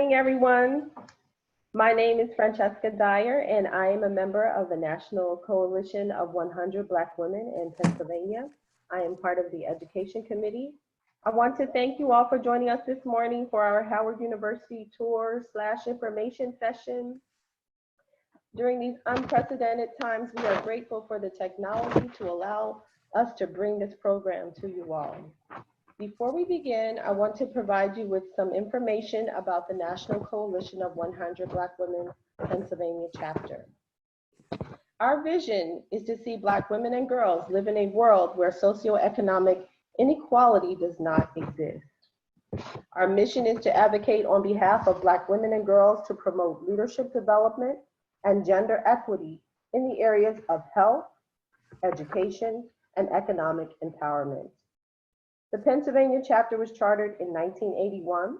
morning, everyone. My name is Francesca Dyer, and I am a member of the National Coalition of 100 Black Women in Pennsylvania. I am part of the Education Committee. I want to thank you all for joining us this morning for our Howard University tour/information session. During these unprecedented times, we are grateful for the technology to allow us to bring this program to you all. Before we begin, I want to provide you with some information about the National Coalition of 100 Black Women Pennsylvania chapter. Our vision is to see Black women and girls live in a world where socioeconomic inequality does not exist. Our mission is to advocate on behalf of Black women and girls to promote leadership development and gender equity in the areas of health, education, and economic empowerment. The Pennsylvania chapter was chartered in 1981,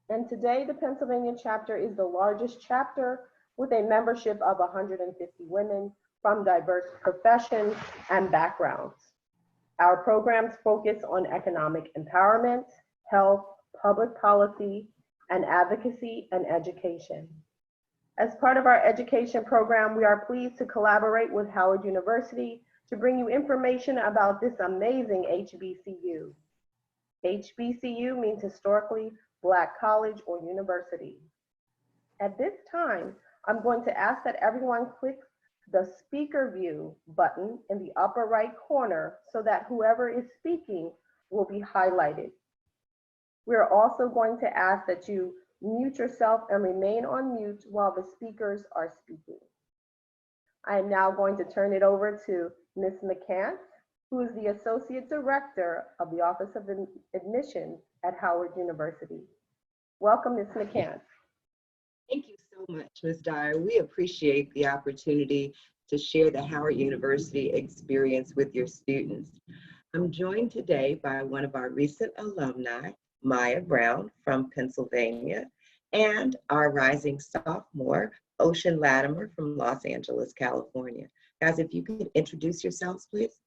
and today the Pennsylvania chapter is the largest chapter with a membership of 150 women from diverse professions and backgrounds. Our programs focus on economic empowerment, health, public policy, and advocacy and education. As part of our education program, we are pleased to collaborate with Howard University to bring you information about this amazing HBCU. HBCU means Historically Black College or University. At this time, I'm going to ask that everyone clicks the speaker view button in the upper right corner so that whoever is speaking will be highlighted. We're also going to ask that you mute yourself and remain on mute while the speakers are speaking. I am now going to turn it over to Ms. McCants, who is the Associate Director of the Office of Admissions at Howard University. Welcome, Ms. McCants. Thank you so much, Ms. Dyer. We appreciate the opportunity to share the Howard University experience with your students. I'm joined today by one of our recent alumni, Maya Brown from Pennsylvania, and our rising sophomore, Ocean Latimer from Los Angeles, California. Guys, if you could introduce yourselves, please.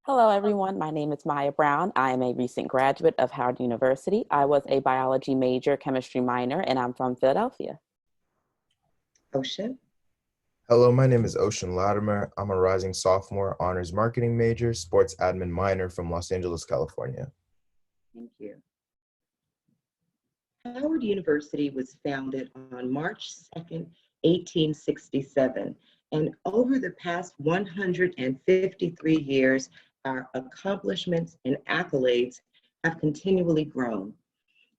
Hello, everyone. My name is Maya Brown. I am a recent graduate of Howard University. I was a biology major, chemistry minor, and I'm from Philadelphia. Ocean. Hello, my name is Ocean Latimer. I'm a rising sophomore, honors marketing major, sports admin minor from Los Angeles, California. Thank you. Howard University was founded on March 2nd, 1867, and over the past 153 years, our accomplishments and accolades have continually grown.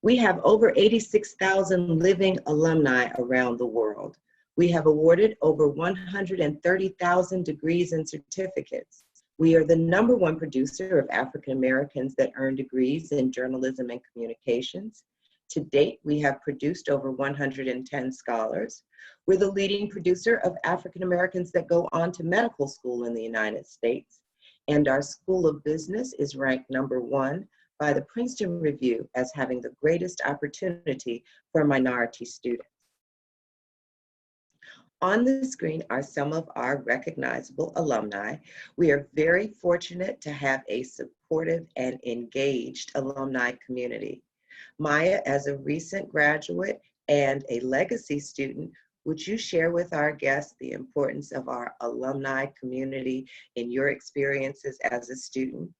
We have over 86,000 living alumni around the world. We have awarded over 130,000 degrees and certificates. We are the #1 producer of African Americans that earn degrees in journalism and communications. To date, we have produced over 110 scholars. We're the leading producer of African Americans that go on to medical school in the United States. And our School of Business is ranked #1 by the Princeton Review as having the greatest opportunity for minority students. On the screen are some of our recognizable alumni. We are very fortunate to have a supportive and engaged alumni community. Maya, as a recent graduate and a legacy student, would you share with our guests the importance of our alumni community in your experiences as a student?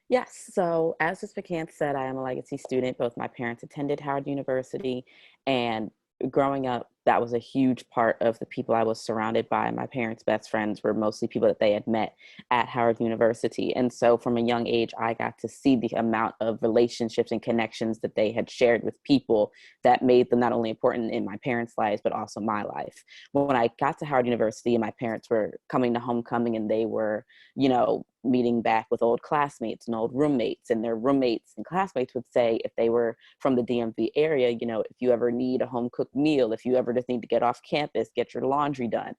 Yes, so as Ms. McCants said, I am a legacy student. Both my parents attended Howard University, and growing up, that was a huge part of the people I was surrounded by. My parents' best friends were mostly people that they had met at Howard University. And so from a young age, I got to see the amount of relationships and connections that they had shared with people that made them not only important in my parents' lives, but also my life. When I got to Howard University, my parents were coming to homecoming, and they were, meeting back with old classmates and old roommates, and their roommates and classmates would say, if they were from the DMV area, if you ever need a home cooked meal, if you ever just need to get off campus, get your laundry done,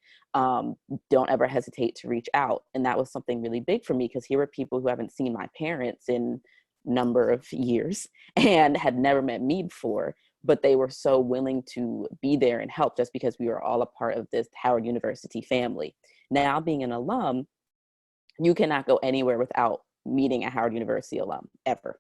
don't ever hesitate to reach out. And that was something really big for me, because here were people who haven't seen my parents in number of years and had never met me before, but they were so willing to be there and help just because we were all a part of this Howard University family. Now, being an alum, you cannot go anywhere without meeting a Howard University alum, ever.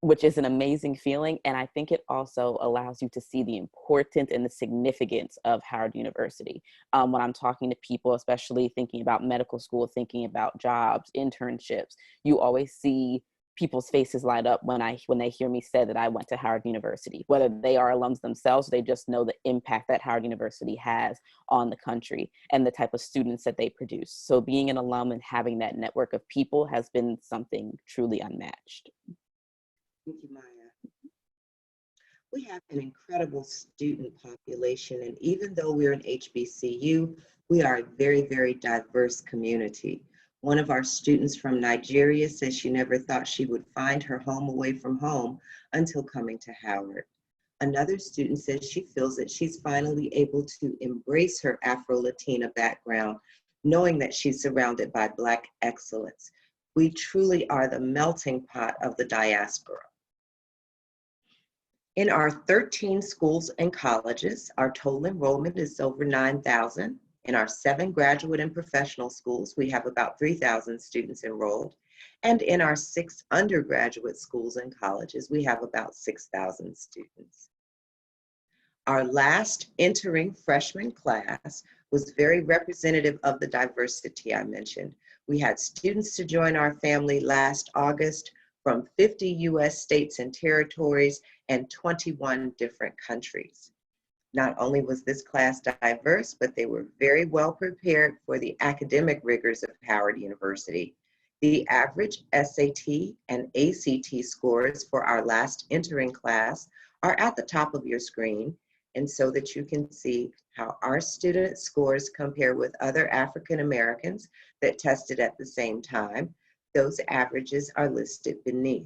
which is an amazing feeling. And I think it also allows you to see the importance and the significance of Howard University. When I'm talking to people, especially thinking about medical school, thinking about jobs, internships, you always see people's faces light up when they hear me say that I went to Howard University, whether they are alums themselves, or they just know the impact that Howard University has on the country and the type of students that they produce. So being an alum and having that network of people has been something truly unmatched. Thank you, Maya. We have an incredible student population, and even though we're an HBCU, we are a very, very diverse community. One of our students from Nigeria says she never thought she would find her home away from home until coming to Howard. Another student says she feels that she's finally able to embrace her Afro-Latina background, knowing that she's surrounded by Black excellence. We truly are the melting pot of the diaspora. In our 13 schools and colleges, our total enrollment is over 9,000. In our 7 graduate and professional schools, we have about 3,000 students enrolled. And in our 6 undergraduate schools and colleges, we have about 6,000 students. Our last entering freshman class was very representative of the diversity I mentioned. We had students to join our family last August from 50 US states and territories and 21 different countries. Not only was this class diverse, but they were very well prepared for the academic rigors of Howard University. The average SAT and ACT scores for our last entering class are at the top of your screen, and so that you can see how our student scores compare with other African Americans that tested at the same time. Those averages are listed beneath.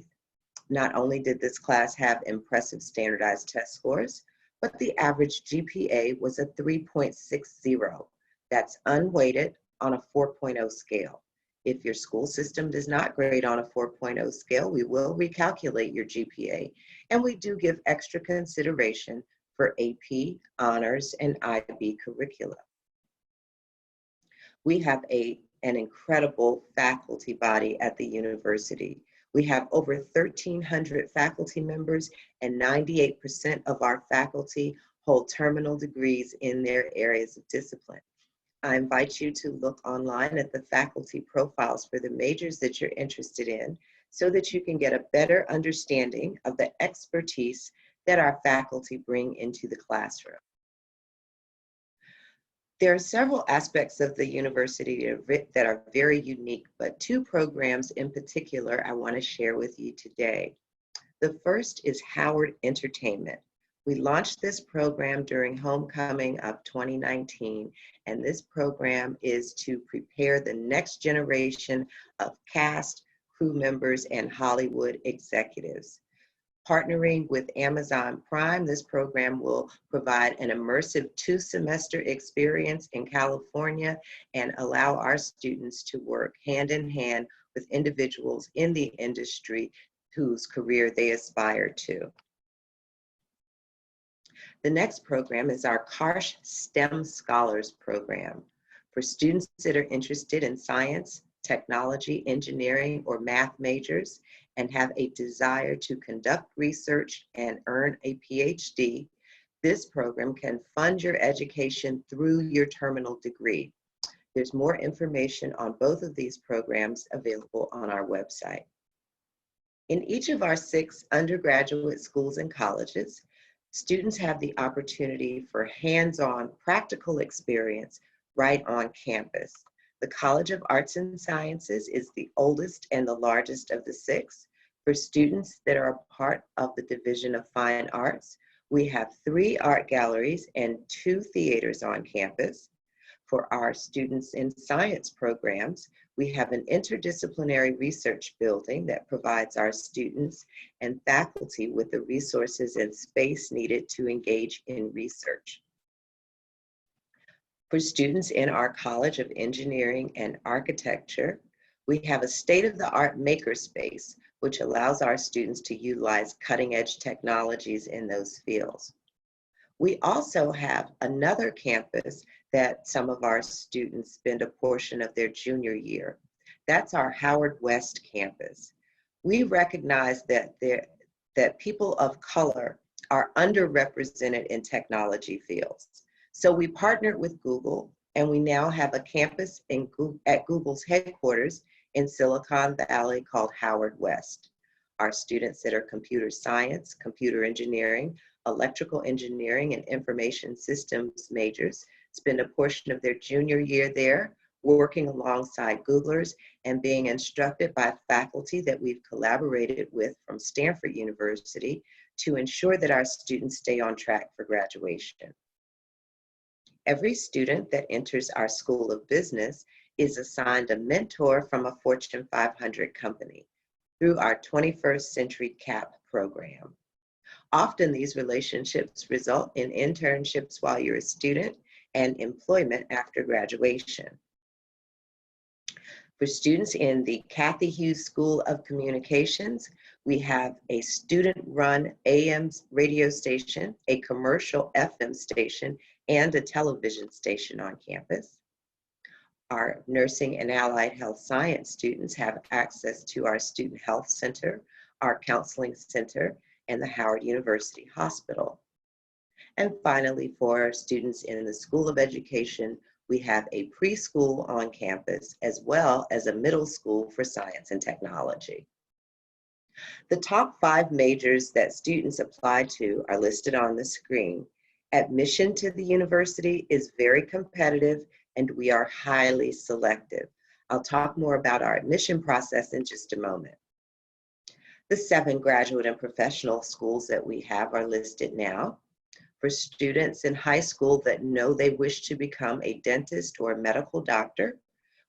Not only did this class have impressive standardized test scores, but the average GPA was a 3.60. That's unweighted on a 4.0 scale. If your school system does not grade on a 4.0 scale, we will recalculate your GPA, and we do give extra consideration for AP, honors, and IB curricula. We have an incredible faculty body at the university. We have over 1,300 faculty members, and 98% of our faculty hold terminal degrees in their areas of discipline. I invite you to look online at the faculty profiles for the majors that you're interested in so that you can get a better understanding of the expertise that our faculty bring into the classroom. There are several aspects of the university that are very unique, but 2 programs in particular I want to share with you today. The first is Howard Entertainment. We launched this program during homecoming of 2019, and this program is to prepare the next generation of cast, crew members, and Hollywood executives. Partnering with Amazon Prime, this program will provide an immersive 2-semester experience in California and allow our students to work hand in hand with individuals in the industry whose career they aspire to. The next program is our Karsh STEM Scholars Program for students that are interested in science, technology, engineering, or math majors, and have a desire to conduct research and earn a PhD. This program can fund your education through your terminal degree. There's more information on both of these programs available on our website. In each of our 6 undergraduate schools and colleges, students have the opportunity for hands-on practical experience right on campus. The College of Arts and Sciences is the oldest and the largest of the 6. For students that are a part of the Division of Fine Arts, we have 3 art galleries and 2 theaters on campus. For our students in science programs, we have an interdisciplinary research building that provides our students and faculty with the resources and space needed to engage in research. For students in our College of Engineering and Architecture, we have a state-of-the-art makerspace, which allows our students to utilize cutting-edge technologies in those fields. We also have another campus that some of our students spend a portion of their junior year. That's our Howard West campus. We recognize that that people of color are underrepresented in technology fields. So we partnered with Google, and we now have a campus at Google's headquarters in Silicon Valley called Howard West. Our students that are computer science, computer engineering, electrical engineering, and information systems majors spend a portion of their junior year there working alongside Googlers and being instructed by faculty that we've collaborated with from Stanford University to ensure that our students stay on track for graduation. Every student that enters our School of Business is assigned a mentor from a Fortune 500 company through our 21st Century CAP program. Often these relationships result in internships while you're a student and employment after graduation. For students in the Cathy Hughes School of Communications, we have a student-run AM radio station, a commercial FM station, and a television station on campus. Our nursing and allied health science students have access to our Student Health Center, our Counseling Center, and the Howard University Hospital. And finally, for our students in the School of Education, we have a preschool on campus as well as a middle school for science and technology. The top 5 majors that students apply to are listed on the screen. Admission to the university is very competitive and we are highly selective. I'll talk more about our admission process in just a moment. The 7 graduate and professional schools that we have are listed now. For students in high school that know they wish to become a dentist or a medical doctor,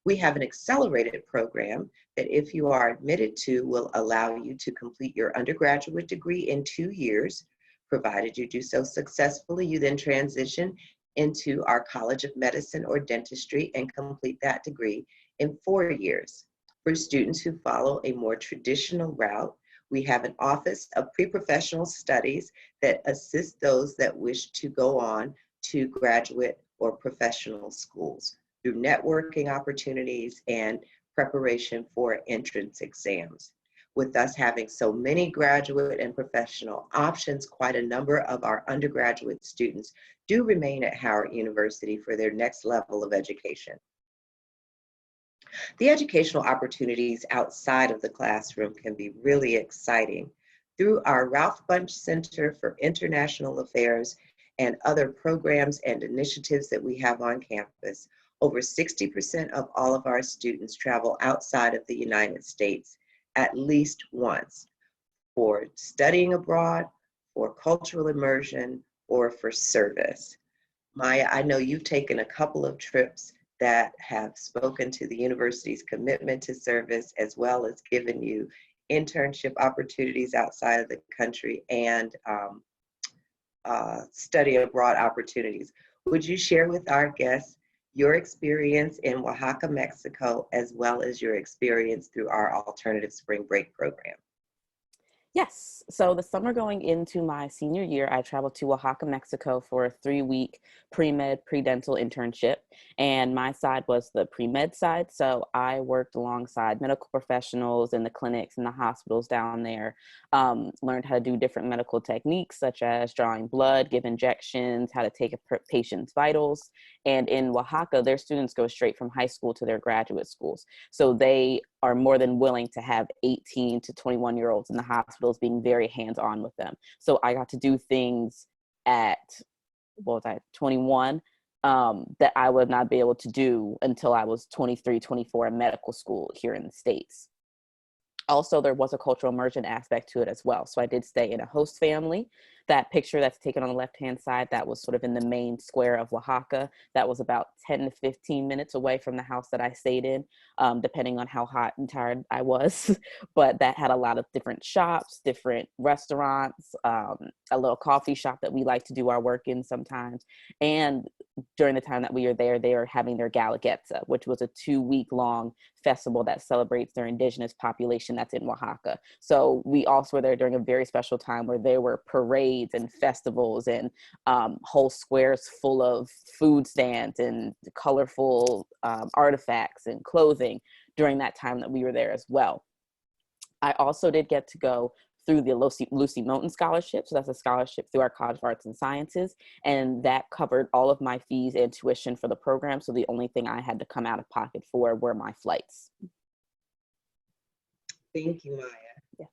we have an accelerated program that if you are admitted to will allow you to complete your undergraduate degree in 2 years. Provided you do so successfully, you then transition into our College of Medicine or Dentistry and complete that degree in 4 years. For students who follow a more traditional route, we have an Office of Pre-Professional Studies that assists those that wish to go on to graduate or professional schools through networking opportunities and preparation for entrance exams. With us having so many graduate and professional options, quite a number of our undergraduate students do remain at Howard University for their next level of education. The educational opportunities outside of the classroom can be really exciting. Through our Ralph Bunche Center for International Affairs and other programs and initiatives that we have on campus, over 60% of all of our students travel outside of the United States at least once for studying abroad, for cultural immersion, or for service. Maya, I know you've taken a couple of trips that have spoken to the university's commitment to service, as well as given you internship opportunities outside of the country and study abroad opportunities. Would you share with our guests your experience in Oaxaca, Mexico, as well as your experience through our Alternative Spring Break program? Yes. So the summer going into my senior year, I traveled to Oaxaca, Mexico for a 3-week pre-med, pre-dental internship. And my side was the pre-med side. So I worked alongside medical professionals in the clinics and the hospitals down there, learned how to do different medical techniques, such as drawing blood, give injections, how to take a patient's vitals. And in Oaxaca, their students go straight from high school to their graduate schools. So they are more than willing to have 18 to 21-year-olds in the hospitals being very hands-on with them. So I got to do things at, 21, that I would not be able to do until I was 23, 24 in medical school here in the States. Also, there was a cultural immersion aspect to it as well. So I did stay in a host family. That picture that's taken on the left-hand side, that was sort of in the main square of Oaxaca. That was about 10 to 15 minutes away from the house that I stayed in, depending on how hot and tired I was. But that had a lot of different shops, different restaurants, a little coffee shop that we like to do our work in sometimes. And during the time that we were there, they were having their Guelaguetza, which was a 2-week-long festival that celebrates their indigenous population that's in Oaxaca. So we also were there during a very special time where there were parades and festivals and whole squares full of food stands and colorful artifacts and clothing during that time that we were there as well. I also did get to go through the Lucy Moulton Scholarship. So that's a scholarship through our College of Arts and Sciences. And that covered all of my fees and tuition for the program. So the only thing I had to come out of pocket for were my flights. Thank you, Maya.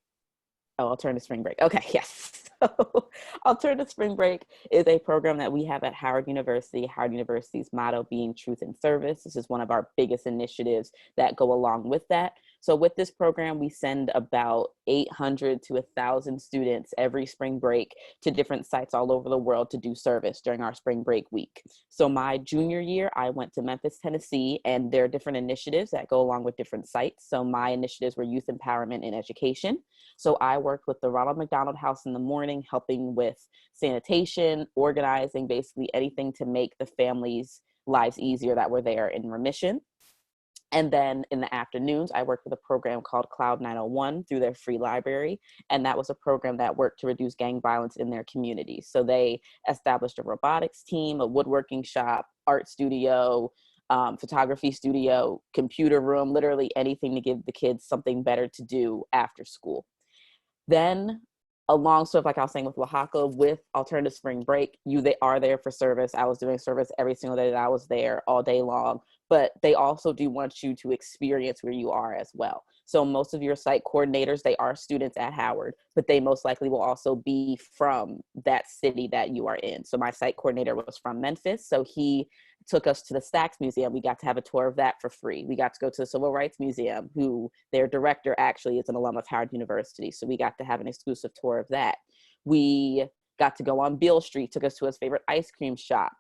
Oh, Alternative Spring Break. Okay, yes. So Alternative Spring Break is a program that we have at Howard University. Howard University's motto being truth in service. This is one of our biggest initiatives that go along with that. So with this program, we send about 800 to 1,000 students every spring break to different sites all over the world to do service during our spring break week. So my junior year, I went to Memphis, Tennessee, and there are different initiatives that go along with different sites. So my initiatives were youth empowerment and education. So I worked with the Ronald McDonald House in the morning, helping with sanitation, organizing, basically anything to make the families' lives easier that were there in remission. And then in the afternoons, I worked with a program called Cloud 901 through their free library. And that was a program that worked to reduce gang violence in their communities. So they established a robotics team, a woodworking shop, art studio, photography studio, computer room, literally anything to give the kids something better to do after school. Then along sort of like I was saying with Oaxaca, with Alternative Spring Break, they are there for service. I was doing service every single day that I was there all day long, but they also do want you to experience where you are as well. So most of your site coordinators, they are students at Howard, but they most likely will also be from that city that you are in. So my site coordinator was from Memphis, so he took us to the Stax Museum. We got to have a tour of that for free. We got to go to the Civil Rights Museum, who their director actually is an alum of Howard University. So we got to have an exclusive tour of that. We got to go on Beale Street, took us to his favorite ice cream shop.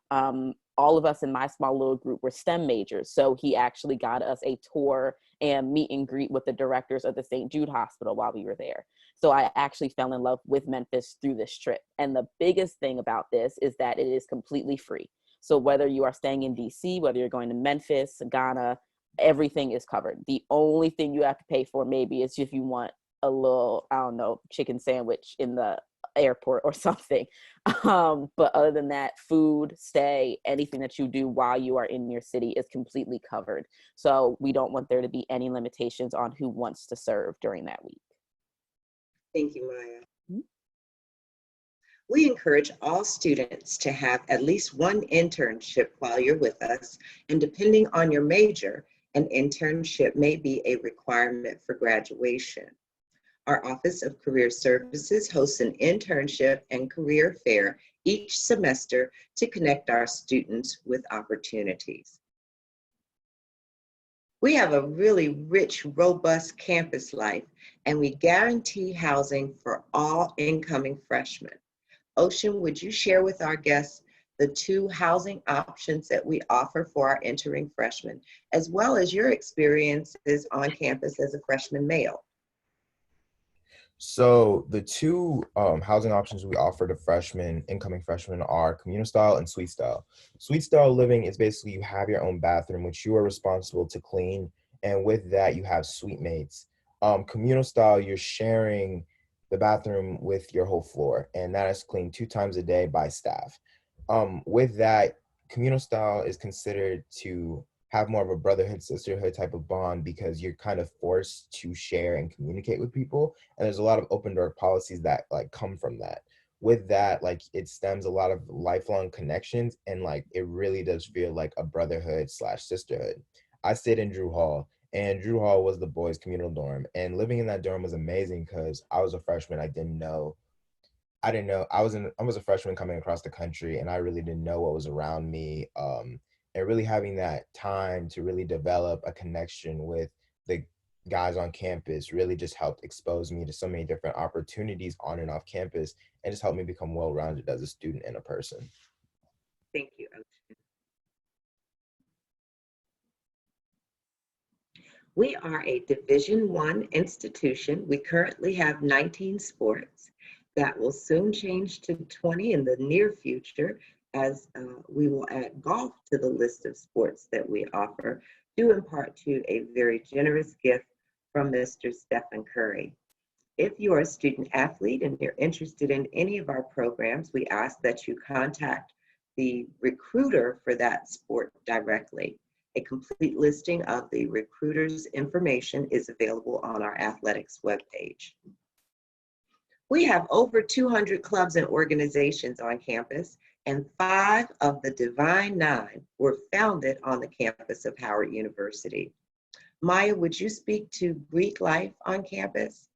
All of us in my small little group were STEM majors. So he actually got us a tour and meet and greet with the directors of the St. Jude Hospital while we were there. So I actually fell in love with Memphis through this trip. And the biggest thing about this is that it is completely free. So whether you are staying in DC, whether you're going to Memphis, Ghana, everything is covered. The only thing you have to pay for maybe is if you want a little, I don't know, chicken sandwich in the airport or something. But other than that, food, stay, anything that you do while you are in your city is completely covered. So we don't want there to be any limitations on who wants to serve during that week. Thank you, Maya. We encourage all students to have at least one internship while you're with us, and depending on your major, an internship may be a requirement for graduation. Our Office of Career Services hosts an internship and career fair each semester to connect our students with opportunities. We have a really rich, robust campus life, and we guarantee housing for all incoming freshmen. Ocean, would you share with our guests the 2 housing options that we offer for our entering freshmen, as well as your experiences on campus as a freshman male? So the 2 housing options we offer to freshmen, incoming freshmen, are communal style and suite style. Suite style living is basically you have your own bathroom, which you are responsible to clean, and with that you have suite mates. Communal style, you're sharing the bathroom with your whole floor, and that is cleaned 2 times a day by staff. With that, communal style is considered to have more of a brotherhood, sisterhood type of bond because you're kind of forced to share and communicate with people. And there's a lot of open door policies that like come from that. With that, like it stems a lot of lifelong connections, and like it really does feel like a brotherhood / sisterhood. I stayed in Drew Hall, and Drew Hall was the boys' communal dorm. And living in that dorm was amazing because I was a freshman. I didn't know. I was a freshman coming across the country, and I really didn't know what was around me. And really having that time to really develop a connection with the guys on campus really just helped expose me to so many different opportunities on and off campus, and just helped me become well-rounded as a student and a person. Thank you, Ocean. We are a Division I institution. We currently have 19 sports. That will soon change to 20 in the near future, as we will add golf to the list of sports that we offer, due in part to a very generous gift from Mr. Stephen Curry. If you are a student athlete and you're interested in any of our programs, we ask that you contact the recruiter for that sport directly. A complete listing of the recruiter's information is available on our athletics webpage. We have over 200 clubs and organizations on campus, and 5 of the Divine Nine were founded on the campus of Howard University. Maya, would you speak to Greek life on campus?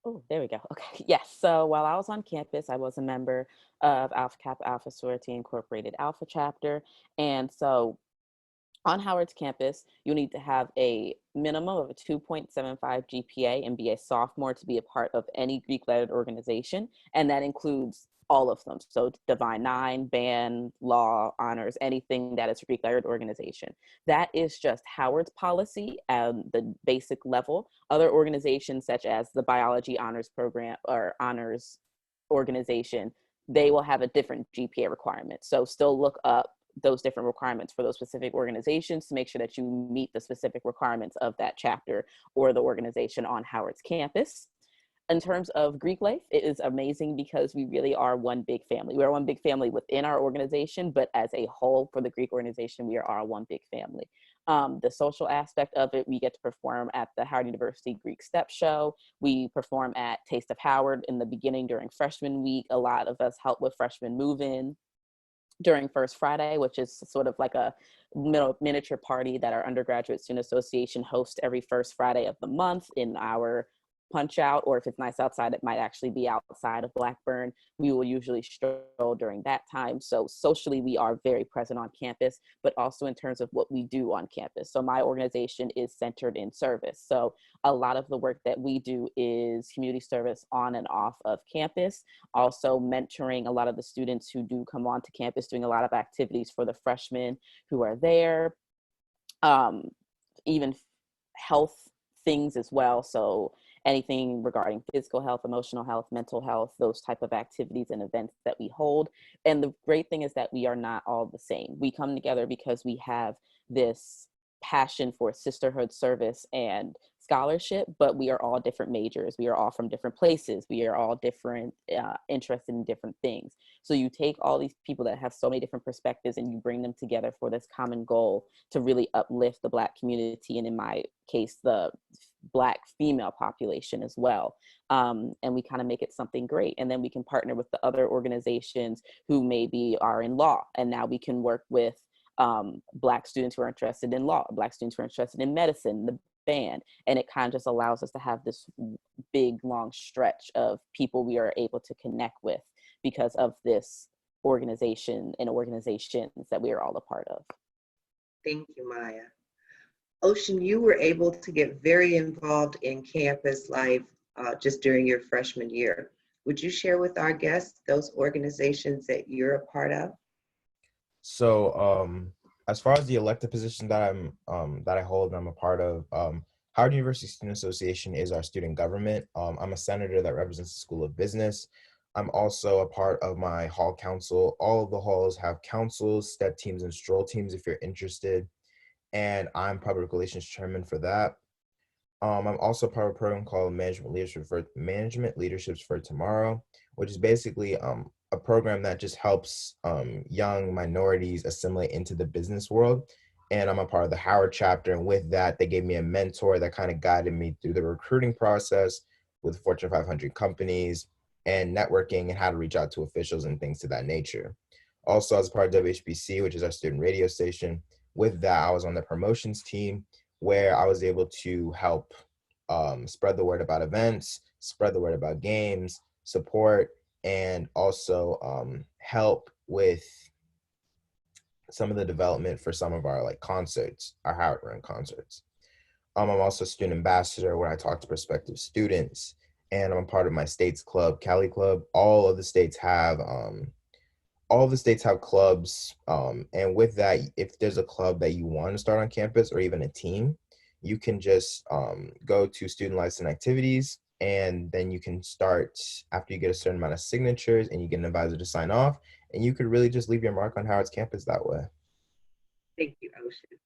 Oh, there we go. Okay. Yes. So while I was on campus, I was a member of Alpha Kappa Alpha Sorority Incorporated Alpha Chapter. And so on Howard's campus, you need to have a minimum of a 2.75 GPA and be a sophomore to be a part of any Greek-led organization. And that includes all of them. So Divine Nine, band, law, honors, anything that is a Greek-led organization. That is just Howard's policy at the basic level. Other organizations such as the Biology Honors Program or Honors Organization, they will have a different GPA requirement. So still look up those different requirements for those specific organizations to make sure that you meet the specific requirements of that chapter or the organization on Howard's campus. In terms of Greek life, it is amazing because we really are one big family. We're one big family within our organization, but as a whole for the Greek organization, we are one big family. The social aspect of it, we get to perform at the Howard University Greek Step Show. We perform at Taste of Howard in the beginning during freshman week. A lot of us help with freshman move-in during First Friday, which is sort of like a miniature party that our undergraduate student association hosts every first Friday of the month in our punch out, or if it's nice outside, it might actually be outside of Blackburn. We will usually stroll during that time. So socially, we are very present on campus, but also in terms of what we do on campus. So my organization is centered in service. So a lot of the work that we do is community service on and off of campus, also mentoring a lot of the students who do come onto campus, doing a lot of activities for the freshmen who are there, even health things as well. So anything regarding physical health, emotional health, mental health, those type of activities and events that we hold. And the great thing is that we are not all the same. We come together because we have this passion for sisterhood, service, and scholarship, but we are all different majors. We are all from different places. We are all different, interested in different things. So you take all these people that have so many different perspectives and you bring them together for this common goal to really uplift the Black community, and in my case, the Black female population as well. And we kind of make it something great. And then we can partner with the other organizations who maybe are in law. And now we can work with Black students who are interested in law, Black students who are interested in medicine, the band. And it kind of just allows us to have this big, long stretch of people we are able to connect with because of this organization and organizations that we are all a part of. Thank you, Maya. Ocean, you were able to get very involved in campus life just during your freshman year. Would you share with our guests those organizations that you're a part of? So, as far as the elected position that I hold and I'm a part of, Howard University Student Association is our student government. I'm a senator that represents the School of Business. I'm also a part of my hall council. All of the halls have councils, step teams, and stroll teams if you're interested. And I'm public relations chairman for that. I'm also part of a program called Management Leaderships for Tomorrow, which is basically a program that just helps young minorities assimilate into the business world. And I'm a part of the Howard chapter. And with that, they gave me a mentor that kind of guided me through the recruiting process with Fortune 500 companies and networking and how to reach out to officials and things to that nature. Also, as a part of WHBC, which is our student radio station, with that, I was on the promotions team where I was able to help spread the word about events, spread the word about games, support, and also help with some of the development for some of our concerts, our Howard Run concerts. I'm also a student ambassador where I talk to prospective students, and I'm a part of my state's club, Cali Club. All of the states have clubs, and with that, if there's a club that you want to start on campus or even a team, you can just go to student license activities, and then you can start after you get a certain amount of signatures and you get an advisor to sign off, and you could really just leave your mark on Howard's campus that way. Thank you, Ocean.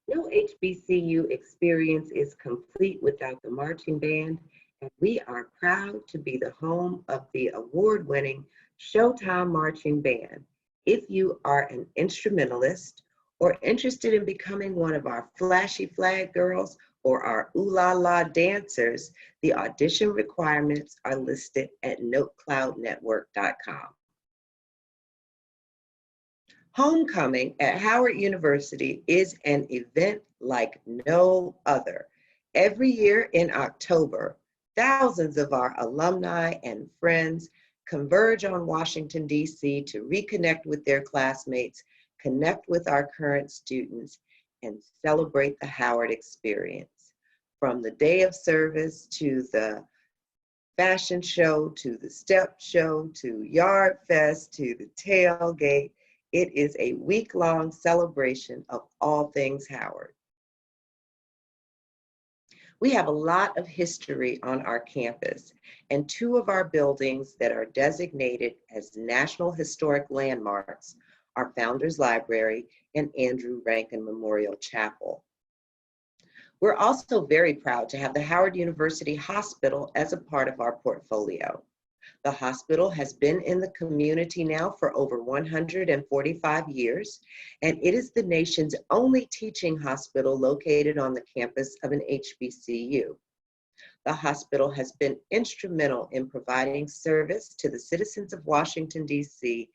No HBCU experience is complete without the marching band, and we are proud to be the home of the award-winning Showtime Marching Band. If you are an instrumentalist or interested in becoming one of our flashy flag girls For our Ooh La La dancers, the audition requirements are listed at notecloudnetwork.com. Homecoming at Howard University is an event like no other. Every year in October, thousands of our alumni and friends converge on Washington, D.C. to reconnect with their classmates, connect with our current students, and celebrate the Howard experience. From the day of service to the fashion show, to the step show, to Yard Fest, to the tailgate, it is a week-long celebration of all things Howard. We have a lot of history on our campus, and two of our buildings that are designated as National Historic Landmarks are Founders Library and Andrew Rankin Memorial Chapel. We're also very proud to have the Howard University Hospital as a part of our portfolio. The hospital has been in the community now for over 145 years, and it is the nation's only teaching hospital located on the campus of an HBCU. The hospital has been instrumental in providing service to the citizens of Washington, D.C.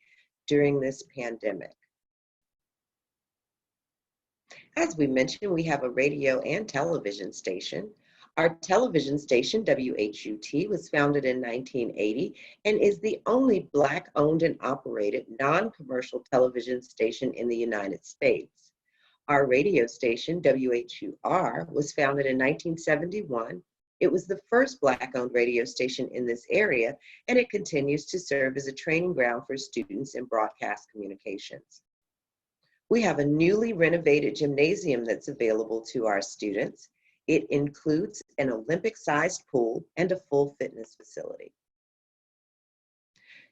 during this pandemic. As we mentioned, we have a radio and television station. Our television station, WHUT, was founded in 1980 and is the only Black-owned and operated non-commercial television station in the United States. Our radio station, WHUR, was founded in 1971. It was the first Black-owned radio station in this area, and it continues to serve as a training ground for students in broadcast communications. We have a newly renovated gymnasium that's available to our students. It includes an Olympic-sized pool and a full fitness facility.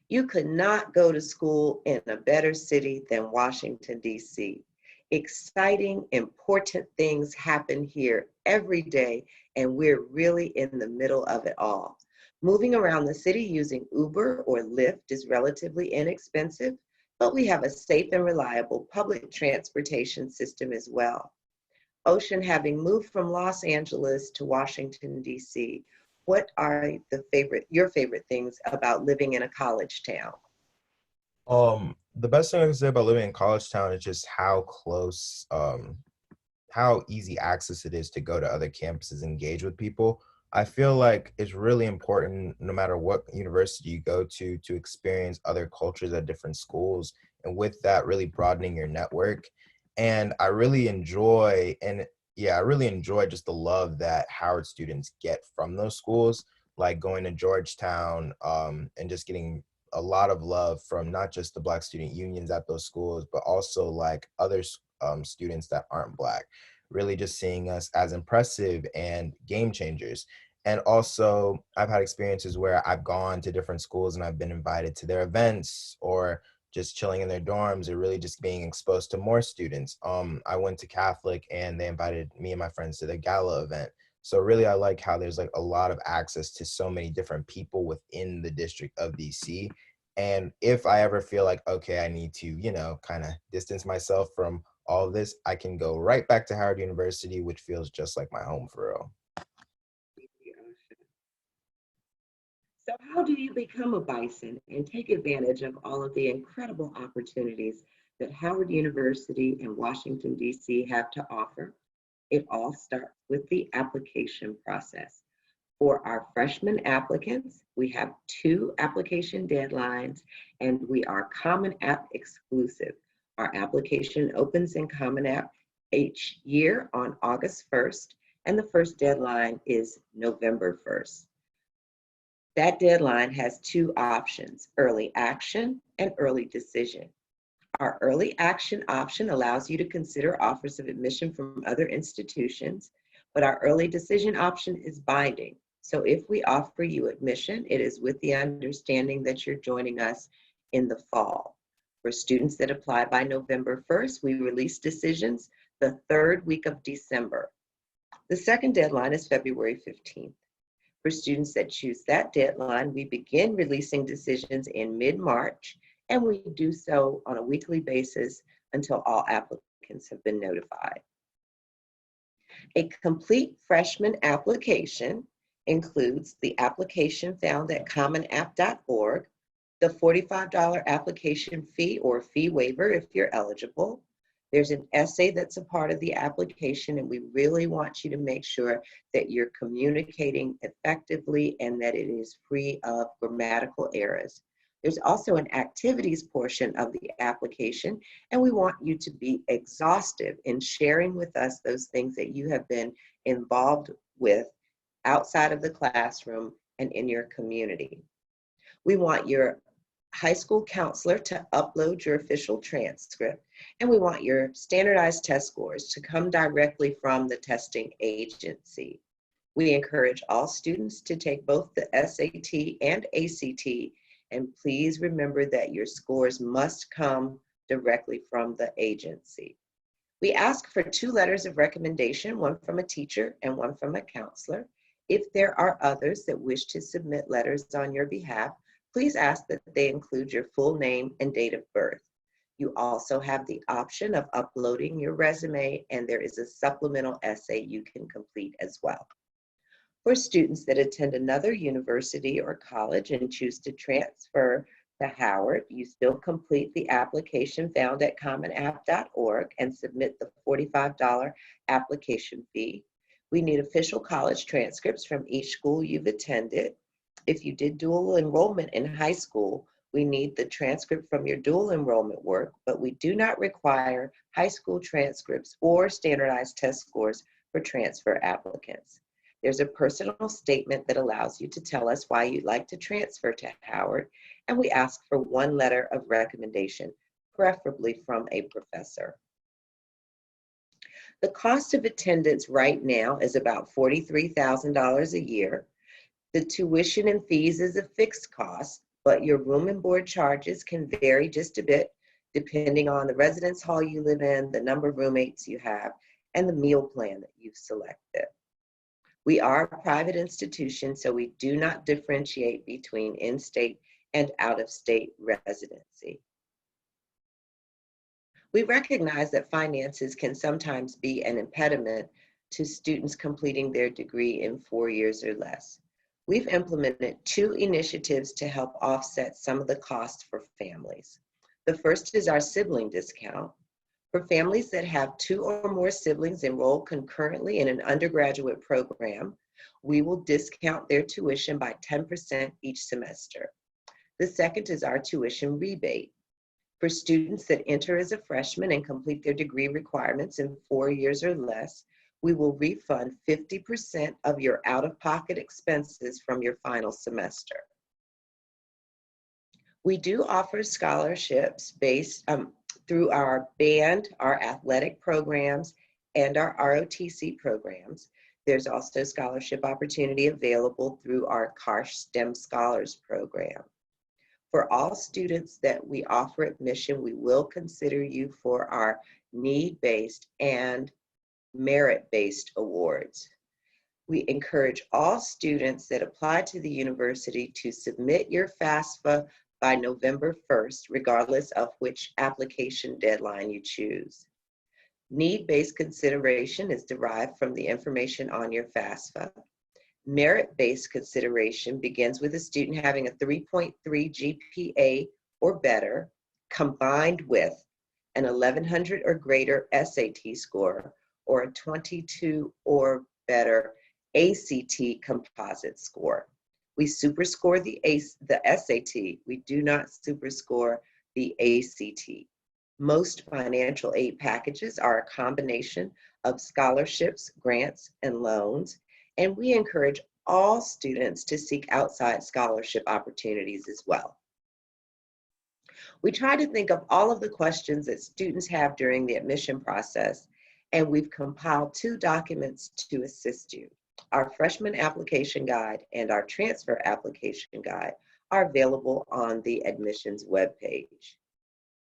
You could not go to school in a better city than Washington, D.C. Exciting, important things happen here every day, and we're really in the middle of it all. Moving around the city using Uber or Lyft is relatively inexpensive, but we have a safe and reliable public transportation system as well. Ocean, having moved from Los Angeles to Washington, D.C., what are your favorite things about living in a college town? The best thing I can say about living in college town is just how close, how easy access it is to go to other campuses and engage with people. I feel like it's really important, no matter what university you go to experience other cultures at different schools, and with that, really broadening your network. And I really enjoy, just the love that Howard students get from those schools, like going to Georgetown, and just getting a lot of love from not just the Black student unions at those schools, but also like other students that aren't Black, really just seeing us as impressive and game changers. And also, I've had experiences where I've gone to different schools and I've been invited to their events, or just chilling in their dorms, or really just being exposed to more students. I went to Catholic and they invited me and my friends to their gala event. So really, I like how there's like a lot of access to so many different people within the District of DC. And if I ever feel like, okay, I need to, kind of distance myself from all of this, I can go right back to Howard University, which feels just like my home for real. So how do you become a Bison and take advantage of all of the incredible opportunities that Howard University and Washington, D.C. have to offer? It all starts with the application process. For our freshman applicants, we have 2 application deadlines, and we are Common App exclusive. Our application opens in Common App each year on August 1st, and the first deadline is November 1st. That deadline has 2 options: early action and early decision. Our early action option allows you to consider offers of admission from other institutions, but our early decision option is binding. So if we offer you admission, it is with the understanding that you're joining us in the fall. For students that apply by November 1st, we release decisions the 3rd week of December. The second deadline is February 15th. For students that choose that deadline, we begin releasing decisions in mid-March, and we do so on a weekly basis until all applicants have been notified. A complete freshman application includes the application found at commonapp.org, the $45 application fee or fee waiver if you're eligible. There's an essay that's a part of the application, and we really want you to make sure that you're communicating effectively and that it is free of grammatical errors. There's also an activities portion of the application, and we want you to be exhaustive in sharing with us those things that you have been involved with outside of the classroom and in your community. We want your high school counselor to upload your official transcript, and we want your standardized test scores to come directly from the testing agency. We encourage all students to take both the SAT and ACT, and please remember that your scores must come directly from the agency. We ask for 2 letters of recommendation, one from a teacher and one from a counselor. If there are others that wish to submit letters on your behalf, please ask that they include your full name and date of birth. You also have the option of uploading your resume, and there is a supplemental essay you can complete as well. For students that attend another university or college and choose to transfer to Howard, you still complete the application found at commonapp.org and submit the $45 application fee. We need official college transcripts from each school you've attended. If you did dual enrollment in high school, we need the transcript from your dual enrollment work, but we do not require high school transcripts or standardized test scores for transfer applicants. There's a personal statement that allows you to tell us why you'd like to transfer to Howard, and we ask for 1 letter of recommendation, preferably from a professor. The cost of attendance right now is about $43,000 a year. The tuition and fees is a fixed cost, but your room and board charges can vary just a bit depending on the residence hall you live in, the number of roommates you have, and the meal plan that you've selected. We are a private institution, so we do not differentiate between in-state and out-of-state residency. We recognize that finances can sometimes be an impediment to students completing their degree in 4 years or less. We've implemented 2 initiatives to help offset some of the costs for families. The first is our sibling discount. For families that have 2 or more siblings enrolled concurrently in an undergraduate program, we will discount their tuition by 10% each semester. The second is our tuition rebate. For students that enter as a freshman and complete their degree requirements in 4 years or less, we will refund 50% of your out-of-pocket expenses from your final semester. We do offer scholarships based through our band, our athletic programs, and our ROTC programs. There's also scholarship opportunity available through our Karsh STEM Scholars Program. For all students that we offer admission, we will consider you for our need-based and merit-based awards. We encourage all students that apply to the university to submit your FAFSA by November 1st, regardless of which application deadline you choose. Need-based consideration is derived from the information on your FAFSA. Merit-based consideration begins with a student having a 3.3 GPA or better, combined with an 1100 or greater SAT score or a 22 or better ACT composite score. We superscore the SAT. We do not superscore the ACT. Most financial aid packages are a combination of scholarships, grants, and loans, and we encourage all students to seek outside scholarship opportunities as well. We try to think of all of the questions that students have during the admission process, and we've compiled 2 documents to assist you. Our freshman application guide and our transfer application guide are available on the admissions webpage.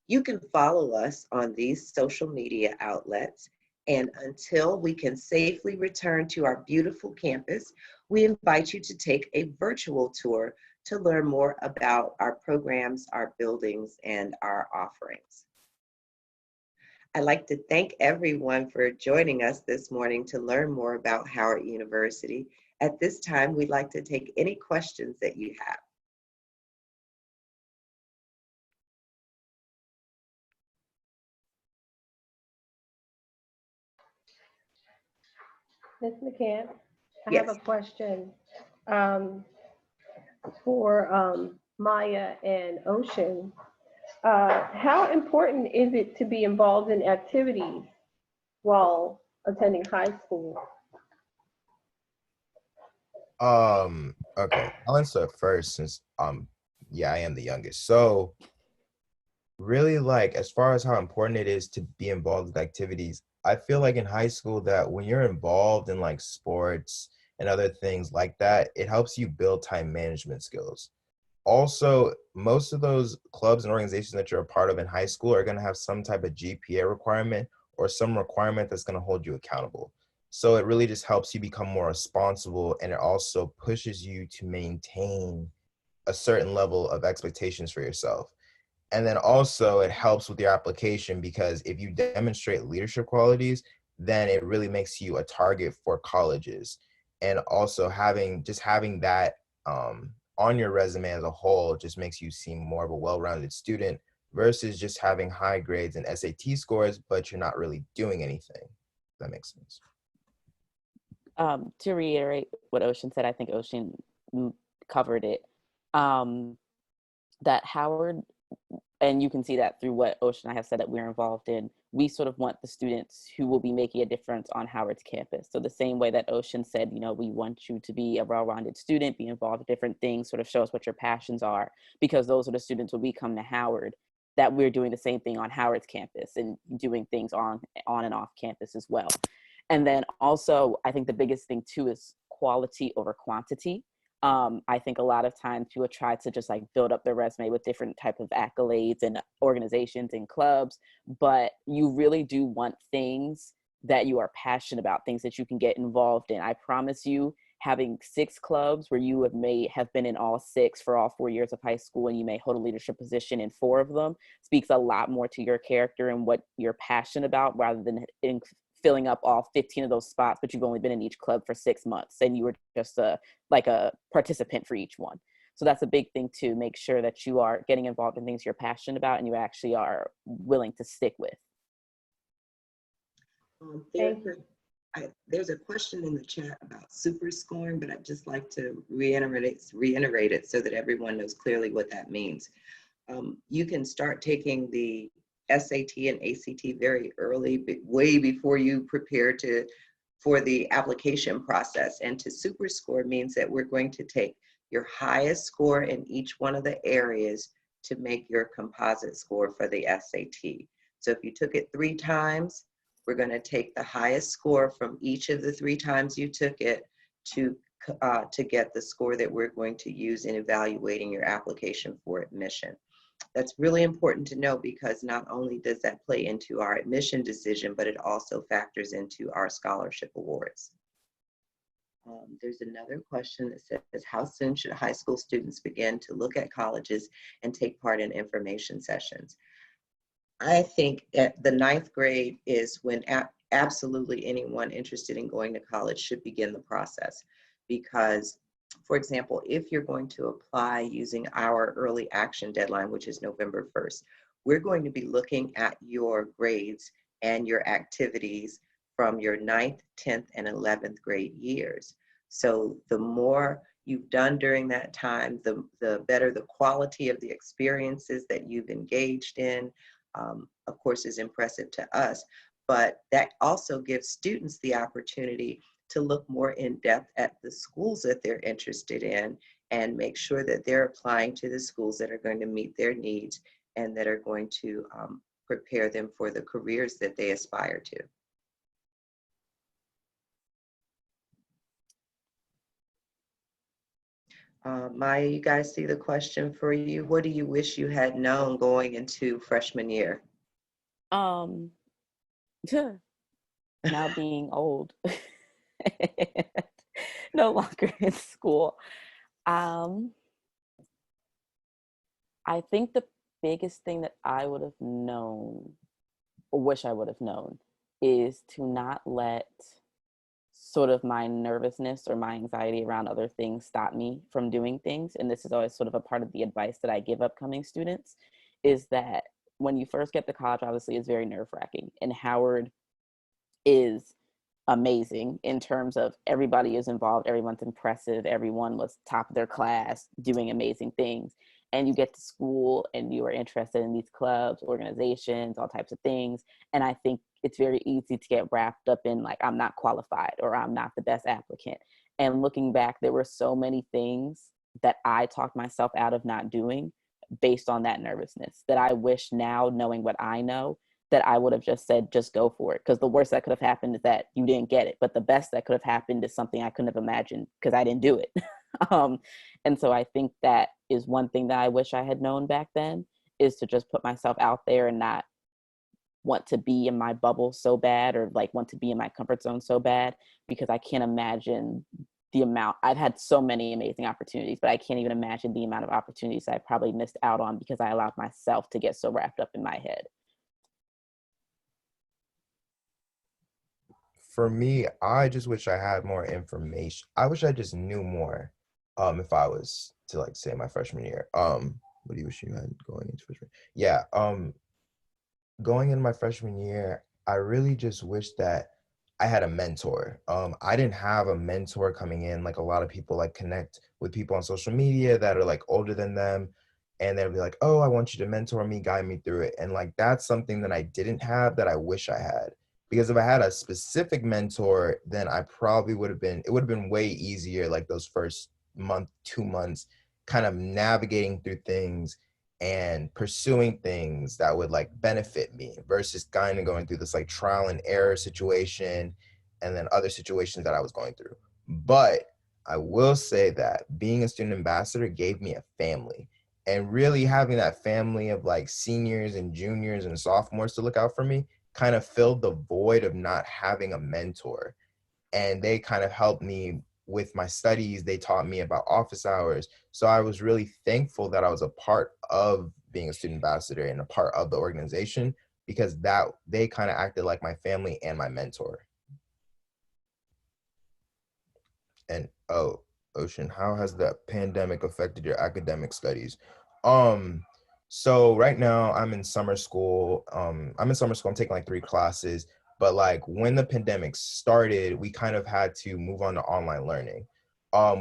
You can follow us on these social media outlets, and until we can safely return to our beautiful campus, we invite you to take a virtual tour to learn more about our programs, our buildings, and our offerings. I'd like to thank everyone for joining us this morning to learn more about Howard University. At this time, we'd like to take any questions that you have. Ms. McCann, I have Yes. a question for Maya and Ocean. How important is it to be involved in activities while attending high school? Okay, I'll answer it first since yeah, I am the youngest. So really, like, as far as how important it is to be involved with activities, I feel like in high school that when you're involved in like sports and other things like that, it helps you build time management skills. Also, most of those clubs and organizations that you're a part of in high school are going to have some type of GPA requirement or some requirement that's going to hold you accountable. So it really just helps you become more responsible, and it also pushes you to maintain a certain level of expectations for yourself. And then also it helps with your application because if you demonstrate leadership qualities, then it really makes you a target for colleges. And also having that on your resume as a whole just makes you seem more of a well-rounded student versus just having high grades and SAT scores, but you're not really doing anything. If that makes sense. To reiterate what Ocean said, I think Ocean covered it. That Howard, and you can see that through what Ocean and I have said that we're involved in, we sort of want the students who will be making a difference on Howard's campus. So the same way that Ocean said, you know, we want you to be a well-rounded student, be involved in different things, sort of show us what your passions are, because those are the students when we come to Howard, that we're doing the same thing on Howard's campus and doing things on and off campus as well. And then also, I think the biggest thing too is quality over quantity. I think a lot of times people try to just like build up their resume with different type of accolades and organizations and clubs, but you really do want things that you are passionate about, things that you can get involved in. I promise you, having 6 clubs where you have been in all 6 for all 4 years of high school, and you may hold a leadership position in 4 of them, speaks a lot more to your character and what you're passionate about, rather than filling up all 15 of those spots, but you've only been in each club for 6 months and you were just like a participant for each one. So that's a big thing to make sure that you are getting involved in things you're passionate about and you actually are willing to stick with. There's a question in the chat about super scoring, but I'd just like to reiterate it so that everyone knows clearly what that means. You can start taking the SAT and ACT very early, way before you prepare for the application process. And to super score means that we're going to take your highest score in each one of the areas to make your composite score for the SAT. So if you took it 3 times, we're going to take the highest score from each of the 3 times you took it to get the score that we're going to use in evaluating your application for admission. That's really important to know because not only does that play into our admission decision, but it also factors into our scholarship awards. There's another question that says, how soon should high school students begin to look at colleges and take part in information sessions? I think at the 9th grade is when absolutely anyone interested in going to college should begin the process. Because, for example, if you're going to apply using our early action deadline, which is November 1st, we're going to be looking at your grades and your activities from your 9th, 10th, and 11th grade years. So the more you've done during that time, the better the quality of the experiences that you've engaged in, of course, is impressive to us. But that also gives students the opportunity to look more in depth at the schools that they're interested in and make sure that they're applying to the schools that are going to meet their needs and that are going to prepare them for the careers that they aspire to. Maya, you guys see the question for you. What do you wish you had known going into freshman year? Now being old, no longer in school. I think the biggest thing that I would have known wish I would have known is to not let sort of my nervousness or my anxiety around other things stop me from doing things. And this is always sort of a part of the advice that I give upcoming students, is that when you first get to college, obviously it's very nerve-wracking. And Howard is amazing in terms of everybody is involved, everyone's impressive, everyone was top of their class doing amazing things. And you get to school and you are interested in these clubs, organizations, all types of things. And I think it's very easy to get wrapped up in like, I'm not qualified or I'm not the best applicant. And looking back, there were so many things that I talked myself out of not doing based on that nervousness, that I wish now, knowing what I know, that I would have just said, just go for it. Because the worst that could have happened is that you didn't get it. But the best that could have happened is something I couldn't have imagined because I didn't do it. And so I think that is one thing that I wish I had known back then, is to just put myself out there and not want to be in my bubble so bad, or like want to be in my comfort zone so bad, because I can't imagine the amount. I've had so many amazing opportunities, but I can't even imagine the amount of opportunities I probably missed out on because I allowed myself to get so wrapped up in my head. For me, I just wish I had more information. I wish I just knew more. If I was to like say my freshman year. What do you wish you had going into freshman? Yeah. Going in my freshman year, I really just wish that I had a mentor. I didn't have a mentor coming in. Like a lot of people like connect with people on social media that are like older than them, and they'll be like, "Oh, I want you to mentor me, guide me through it." And like that's something that I didn't have that I wish I had. Because if I had a specific mentor, then I probably it would have been way easier, like those first month, 2 months, kind of navigating through things and pursuing things that would like benefit me versus kind of going through this like trial and error situation and then other situations that I was going through. But I will say that being a student ambassador gave me a family, and really having that family of like seniors and juniors and sophomores to look out for me kind of filled the void of not having a mentor. And they kind of helped me with my studies. They taught me about office hours. So I was really thankful that I was a part of being a student ambassador and a part of the organization, because that they kind of acted like my family and my mentor. And oh, Ocean, how has the pandemic affected your academic studies? Um, so right now I'm in summer school. I'm taking like 3 classes, but like when the pandemic started, we kind of had to move on to online learning.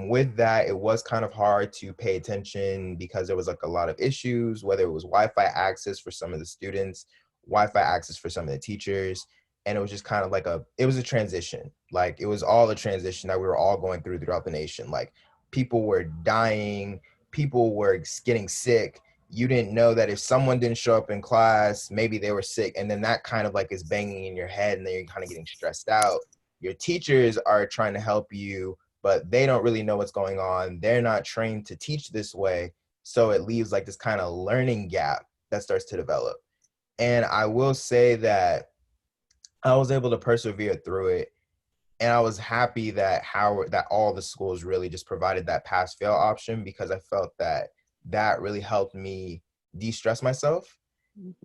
With that, it was kind of hard to pay attention because there was like a lot of issues, whether it was Wi-Fi access for some of the students, Wi-Fi access for some of the teachers, and it was just kind of like it was a transition. Like it was all a transition that we were all going through throughout the nation. Like people were dying, people were getting sick. You didn't know that if someone didn't show up in class, maybe they were sick, and then that kind of like is banging in your head, and then you're kind of getting stressed out. Your teachers are trying to help you, but they don't really know what's going on. They're not trained to teach this way, so it leaves like this kind of learning gap that starts to develop. And I will say that I was able to persevere through it. And I was happy that that all the schools really just provided that pass fail option, because I felt that that really helped me de-stress myself.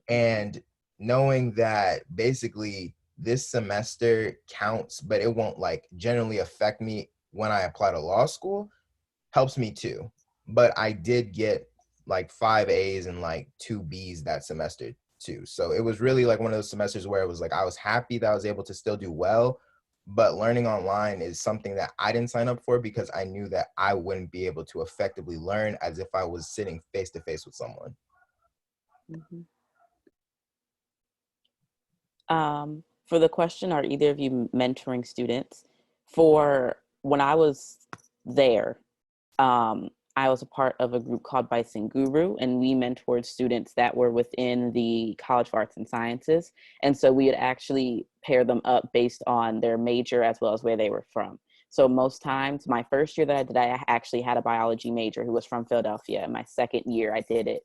And knowing that basically this semester counts, but it won't like generally affect me when I apply to law school, helps me too. But I did get like 5 A's and like 2 B's that semester too. So it was really like one of those semesters where it was like I was happy that I was able to still do well, but learning online is something that I didn't sign up for because I knew that I wouldn't be able to effectively learn as if I was sitting face to face with someone. Mhm. For the question, are either of you mentoring students? For when I was there, I was a part of a group called Bison Guru, and we mentored students that were within the College of Arts and Sciences. And so we would actually pair them up based on their major as well as where they were from. So most times, my first year that I did, I actually had a biology major who was from Philadelphia. And my second year I did it,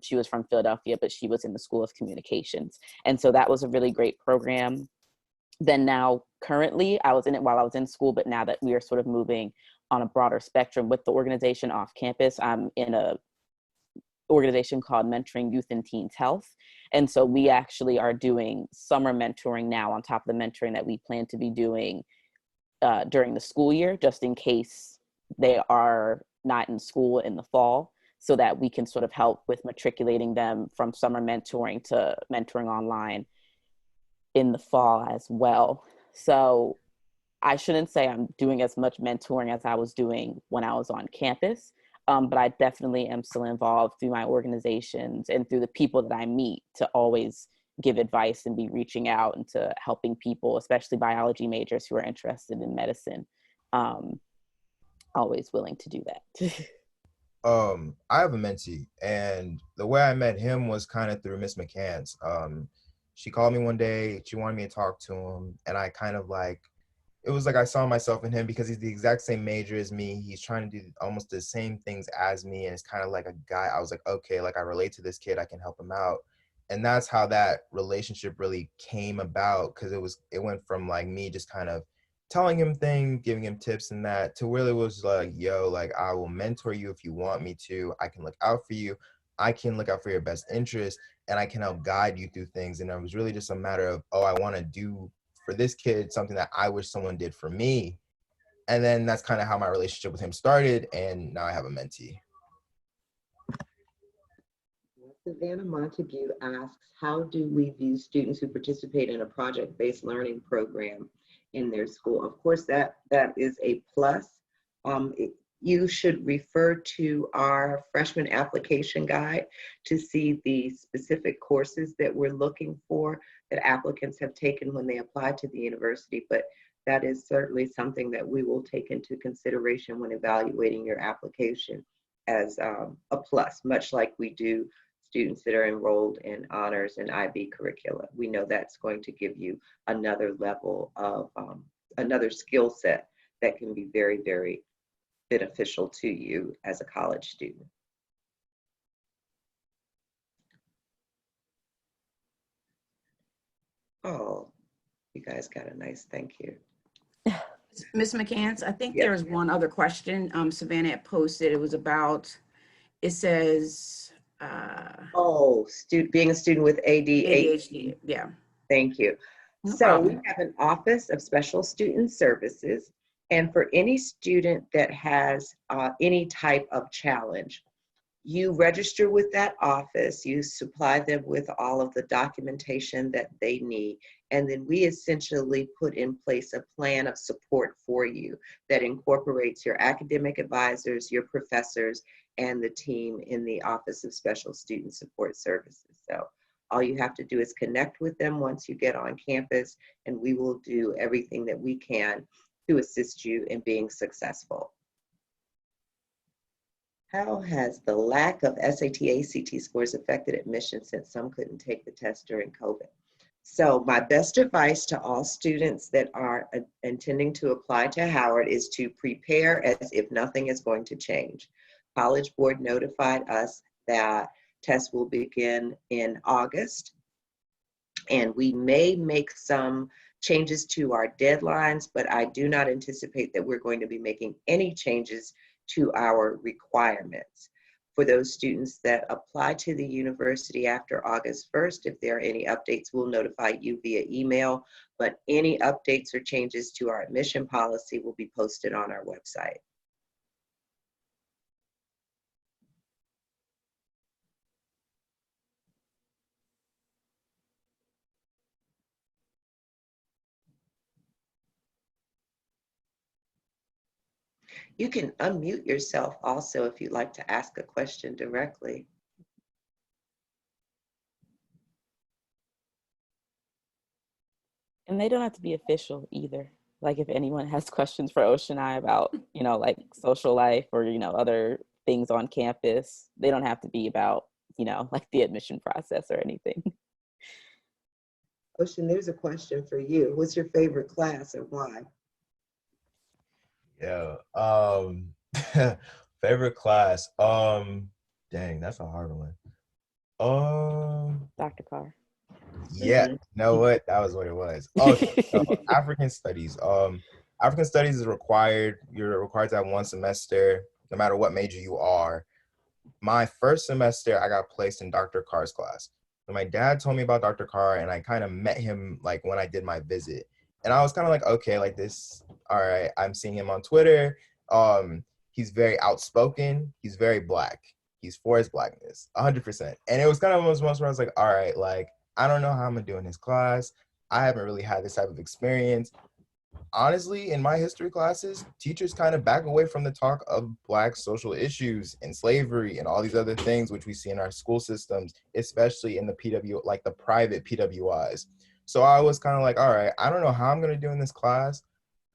she was from Philadelphia, but she was in the School of Communications. And so that was a really great program. Then now currently, I was in it while I was in school, but now that we are sort of moving on a broader spectrum with the organization off campus, I'm in a organization called Mentoring Youth and Teens Health. And so we actually are doing summer mentoring now on top of the mentoring that we plan to be doing during the school year, just in case they are not in school in the fall, so that we can sort of help with matriculating them from summer mentoring to mentoring online in the fall as well. So I shouldn't say I'm doing as much mentoring as I was doing when I was on campus, but I definitely am still involved through my organizations and through the people that I meet to always give advice and be reaching out and to helping people, especially biology majors who are interested in medicine. Always willing to do that. I have a mentee, and the way I met him was kind of through Miss McCants. She called me one day, she wanted me to talk to him, and I kind of like, it was like I saw myself in him because he's the exact same major as me. He's trying to do almost the same things as me, and it's kind of like a guy. I was like, okay, like I relate to this kid, I can help him out. And that's how that relationship really came about, because it went from like me just kind of telling him things, giving him tips and that, to where it was like, yo, like I will mentor you if you want me to. I can look out for you. I can look out for your best interest, and I can help guide you through things. And it was really just a matter of, oh, I want to do for this kid something that I wish someone did for me. And then that's kind of how my relationship with him started. And now I have a mentee. Savannah Montague asks, how do we view students who participate in a project-based learning program in their school? Of course, that is a plus. You should refer to our freshman application guide to see the specific courses that we're looking for that applicants have taken when they apply to the university. But that is certainly something that we will take into consideration when evaluating your application as a plus, much like we do students that are enrolled in honors and IB curricula. We know that's going to give you another level of, another skill set that can be very, very beneficial to you as a college student. Oh, you guys got a nice thank you. Ms. McCants, I think Yes. there was one other question Savannah had posted. It was about, it says Oh, being a student with ADHD. ADHD. Yeah. Thank you. No So problem. we have an Office of Special Student Services, and for any student that has any type of challenge, you register with that office, you supply them with all of the documentation that they need, and then we essentially put in place a plan of support for you that incorporates your academic advisors, your professors, and the team in the Office of Special Student Support Services. So all you have to do is connect with them once you get on campus, and we will do everything that we can to assist you in being successful. How has the lack of SAT, ACT scores affected admission since some couldn't take the test during COVID? So my best advice to all students that are intending to apply to Howard is to prepare as if nothing is going to change. College Board notified us that tests will begin in August, and we may make some changes to our deadlines, but I do not anticipate that we're going to be making any changes to our requirements. For those students that apply to the university after August 1st, if there are any updates, we'll notify you via email, but any updates or changes to our admission policy will be posted on our website. You can unmute yourself also if you'd like to ask a question directly. And they don't have to be official either. Like if anyone has questions for Ocean I about, like social life or, other things on campus, they don't have to be about, like the admission process or anything. Ocean, there's a question for you. What's your favorite class and why? Yeah. Favorite class. Dang, that's a hard one. Dr. Carr. Yeah, you know what? That was what it was. Okay, so African Studies. African Studies is required. You're required to have one semester, no matter what major you are. my first semester, I got placed in Dr. Carr's class. And my dad told me about Dr. Carr, and I kind of met him like when I did my visit. And I was kind of like, okay, like this, all right, I'm seeing him on Twitter. He's very outspoken. He's very Black. He's for his Blackness, 100%. And it was kind of one of those moments where I was like, all right, like, I don't know how I'm gonna do in his class. I haven't really had this type of experience. Honestly, in my history classes, teachers kind of back away from the talk of Black social issues and slavery and all these other things which we see in our school systems, especially in the PW, like the private PWIs. So I was kind of like, all right, I don't know how I'm going to do in this class,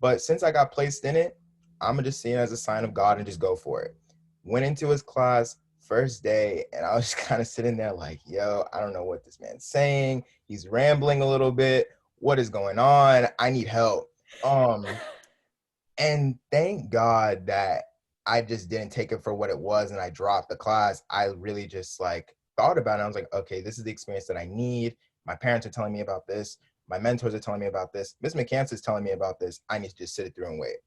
but since I got placed in it, I'm going to just see it as a sign of God and just go for it. Went into his class first day, and I was just kind of sitting there like, yo, I don't know what this man's saying. He's rambling a little bit. What is going on? I need help. And thank God that I just didn't take it for what it was and I dropped the class. I really just like thought about it. I was like, okay, this is the experience that I need. My parents are telling me about this. My mentors are telling me about this. Miss McCants is telling me about this. I need to just sit it through and wait.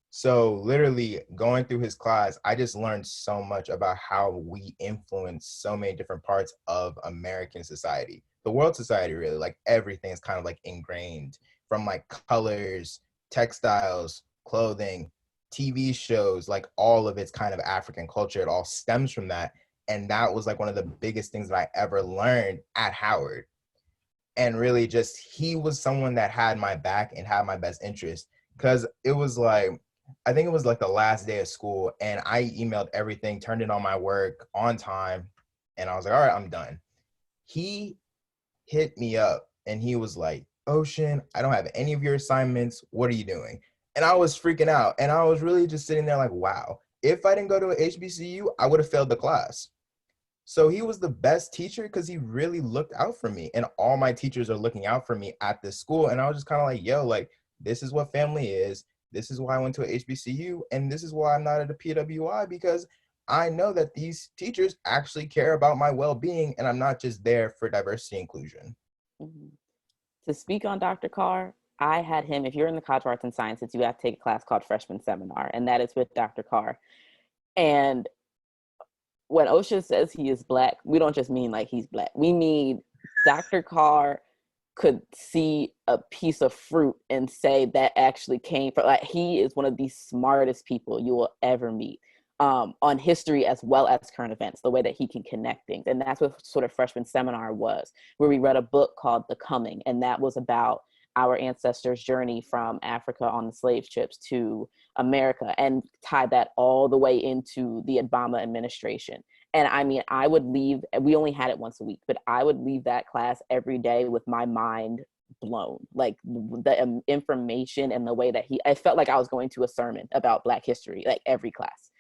So literally going through his class, I just learned so much about how we influence so many different parts of American society, the world society, really. Like everything is kind of like ingrained from like colors, textiles, clothing, TV shows, like all of it's kind of African culture. It all stems from that. And that was like one of the biggest things that I ever learned at Howard. And really just, he was someone that had my back and had my best interest. Cause it was like, I think it was like the last day of school and I emailed everything, turned in all my work on time. And I was like, all right, I'm done. He hit me up and he was like, Ocean, I don't have any of your assignments. What are you doing? And I was freaking out. And I was really just sitting there like, wow, if I didn't go to a HBCU, I would have failed the class. So he was the best teacher because he really looked out for me. And all my teachers are looking out for me at this school. And I was just kind of like, yo, like, this is what family is. This is why I went to a HBCU. And this is why I'm not at a PWI, because I know that these teachers actually care about my well-being and I'm not just there for diversity inclusion. Mhm. To speak on Dr. Carr, I had him, if you're in the College of Arts and Sciences, you have to take a class called Freshman Seminar, and that is with Dr. Carr. And when OSHA says he is Black, we don't just mean like he's Black. We mean Dr. Carr could see a piece of fruit and say that actually came from, like, he is one of the smartest people you will ever meet on history as well as current events, the way that he can connect things. And that's what sort of Freshman Seminar was, where we read a book called The Coming, and that was about our ancestors' journey from Africa on the slave ships to America, and tied that all the way into the Obama administration. And I mean, I would leave, we only had it once a week, but I would leave that class every day with my mind blown. Like the information and the way that I felt like I was going to a sermon about Black history, like every class.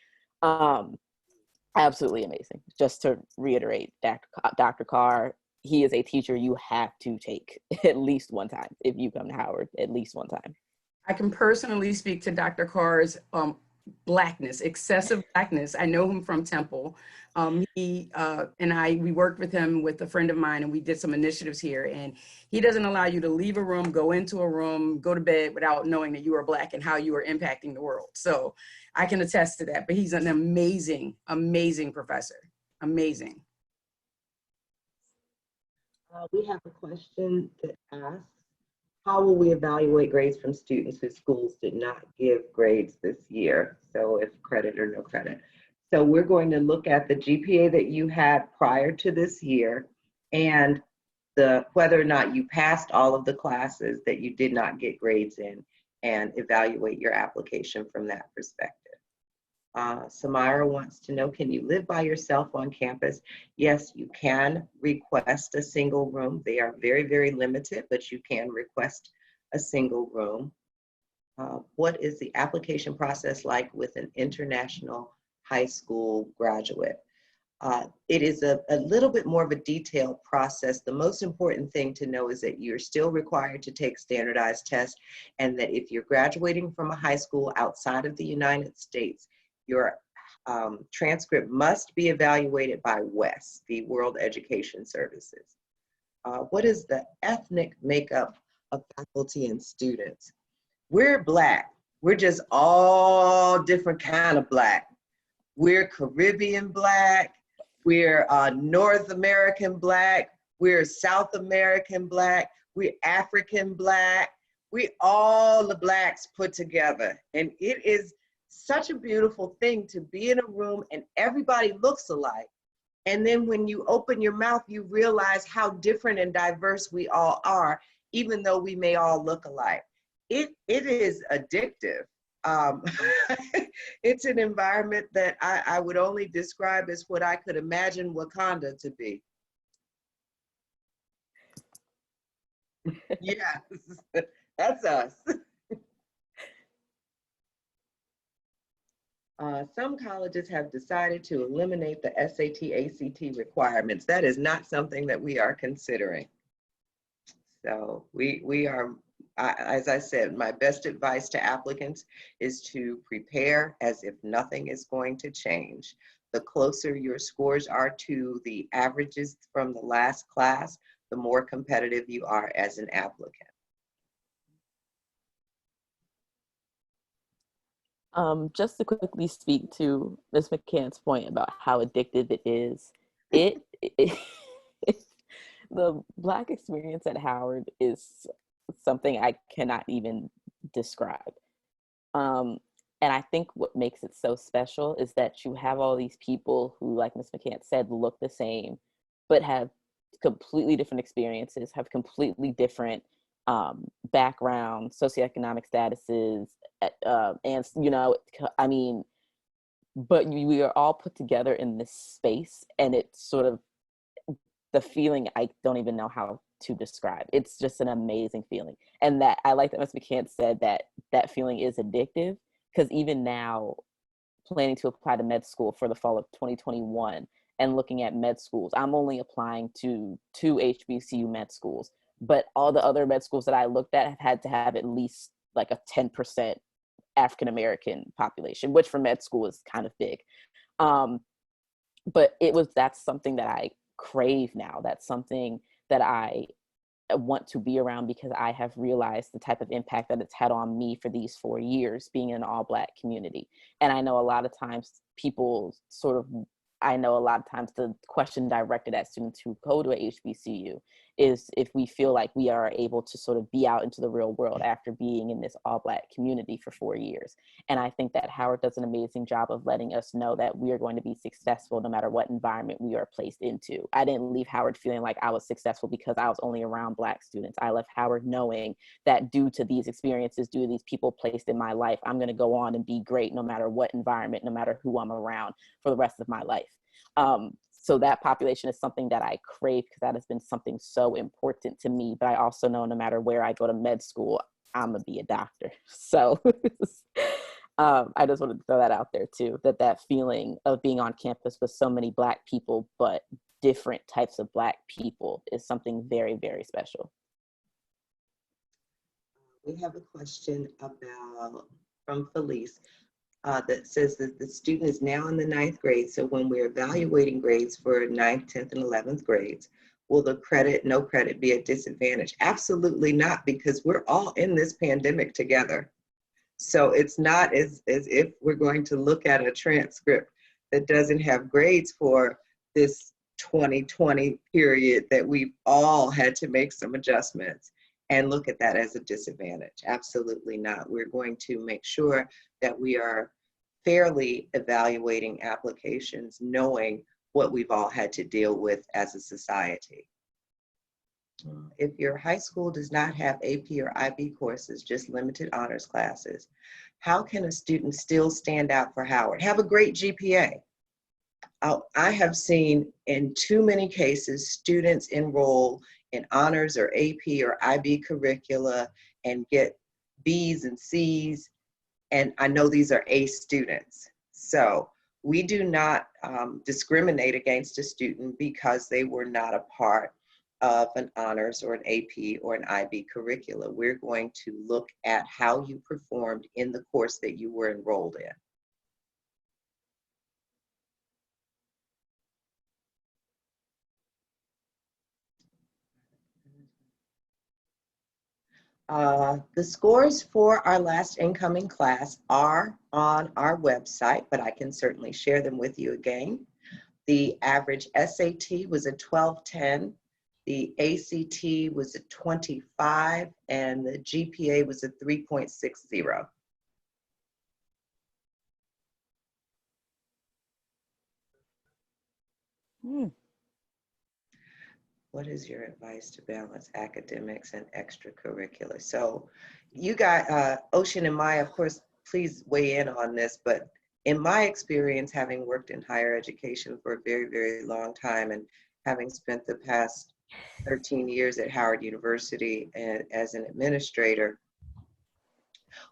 Absolutely amazing. Just to reiterate, Dr. Carr, he is a teacher you have to take at least one time. If you come to Howard, at least one time. I can personally speak to Dr. Carr's Blackness, excessive Blackness. I know him from Temple. He and we worked with him with a friend of mine, and we did some initiatives here. And he doesn't allow you to leave a room, go into a room, go to bed without knowing that you are Black and how you are impacting the world. So I can attest to that. But he's an amazing, amazing professor. Amazing. We have a question that asks, how will we evaluate grades from students whose schools did not give grades this year? So if credit or no credit. So we're going to look at the GPA that you had prior to this year and whether or not you passed all of the classes that you did not get grades in, and evaluate your application from that perspective. Samira wants to know, can you live by yourself on campus? Yes, you can request a single room. They are very, very limited, but you can request a single room. What is the application process like with an international high school graduate? It is a little bit more of a detailed process. The most important thing to know is that you're still required to take standardized tests, and that if you're graduating from a high school outside of the United States, your transcript must be evaluated by WES, the World Education Services. What is the ethnic makeup of faculty and students? We're Black. We're just all different kind of Black. We're Caribbean Black. we're North American Black, we're South American Black, we're African Black, we all the Blacks put together. And it is such a beautiful thing to be in a room and everybody looks alike. And then when you open your mouth, you realize how different and diverse we all are, even though we may all look alike. It is addictive. It's an environment that I would only describe as what I could imagine Wakanda to be. Yes, that's us. Some colleges have decided to eliminate the SAT, ACT requirements. That is not something that we are considering. So we are, as I said, my best advice to applicants is to prepare as if nothing is going to change. The closer your scores are to the averages from the last class, the more competitive you are as an applicant. Just to quickly speak to Ms. McCann's point about how addictive it is, the Black experience at Howard is something I cannot even describe. And I think what makes it so special is that you have all these people who, like Ms. McCann said, look the same, but have completely different experiences, have completely different backgrounds, socioeconomic statuses, and I mean, but we are all put together in this space, and it's sort of the feeling I don't even know how to describe. It's just an amazing feeling, and that I like that Ms. McCann said that feeling is addictive, because even now, planning to apply to med school for the fall of 2021 and looking at med schools, I'm only applying to 2 HBCU med schools, but all the other med schools that I looked at have had to have at least like a 10% African-American population, which for med school is kind of big. But that's something that I crave now. That's something that I want to be around, because I have realized the type of impact that it's had on me for these 4 years being in an all Black community. And I know a lot of times the question directed at students who go to a HBCU is if we feel like we are able to sort of be out into the real world after being in this all Black community for 4 years. And I think that Howard does an amazing job of letting us know that we are going to be successful no matter what environment we are placed into. I didn't leave Howard feeling like I was successful because I was only around Black students. I left Howard knowing that due to these experiences, due to these people placed in my life, I'm going to go on and be great no matter what environment, no matter who I'm around for the rest of my life. So that population is something that I crave, because that has been something so important to me. But I also know no matter where I go to med school, I'm gonna be a doctor. So I just wanted to throw that out there too, that feeling of being on campus with so many Black people, but different types of Black people, is something very, very special. We have a question from Felice. That says that the student is now in the 9th grade. So when we're evaluating grades for 9th, 10th, and 11th grades, will the no credit be a disadvantage? Absolutely not, because we're all in this pandemic together. So it's not as if we're going to look at a transcript that doesn't have grades for this 2020 period that we've all had to make some adjustments and look at that as a disadvantage. Absolutely not. We're going to make sure that we are fairly evaluating applications, knowing what we've all had to deal with as a society. If your high school does not have AP or IB courses, just limited honors classes, how can a student still stand out for Howard? Have a great GPA. I have seen in too many cases students enroll in honors or AP or IB curricula and get B's and C's. And I know these are A students. So we do not discriminate against a student because they were not a part of an honors or an AP or an IB curricula. We're going to look at how you performed in the course that you were enrolled in. The scores for our last incoming class are on our website, but I can certainly share them with you again. The average SAT was a 1210. The ACT was a 25, and the GPA was a 3.60. Hmm. What is your advice to balance academics and extracurricular? So you got Ocean and Maya, of course, please weigh in on this, but in my experience, having worked in higher education for a very, very long time and having spent the past 13 years at Howard University and as an administrator,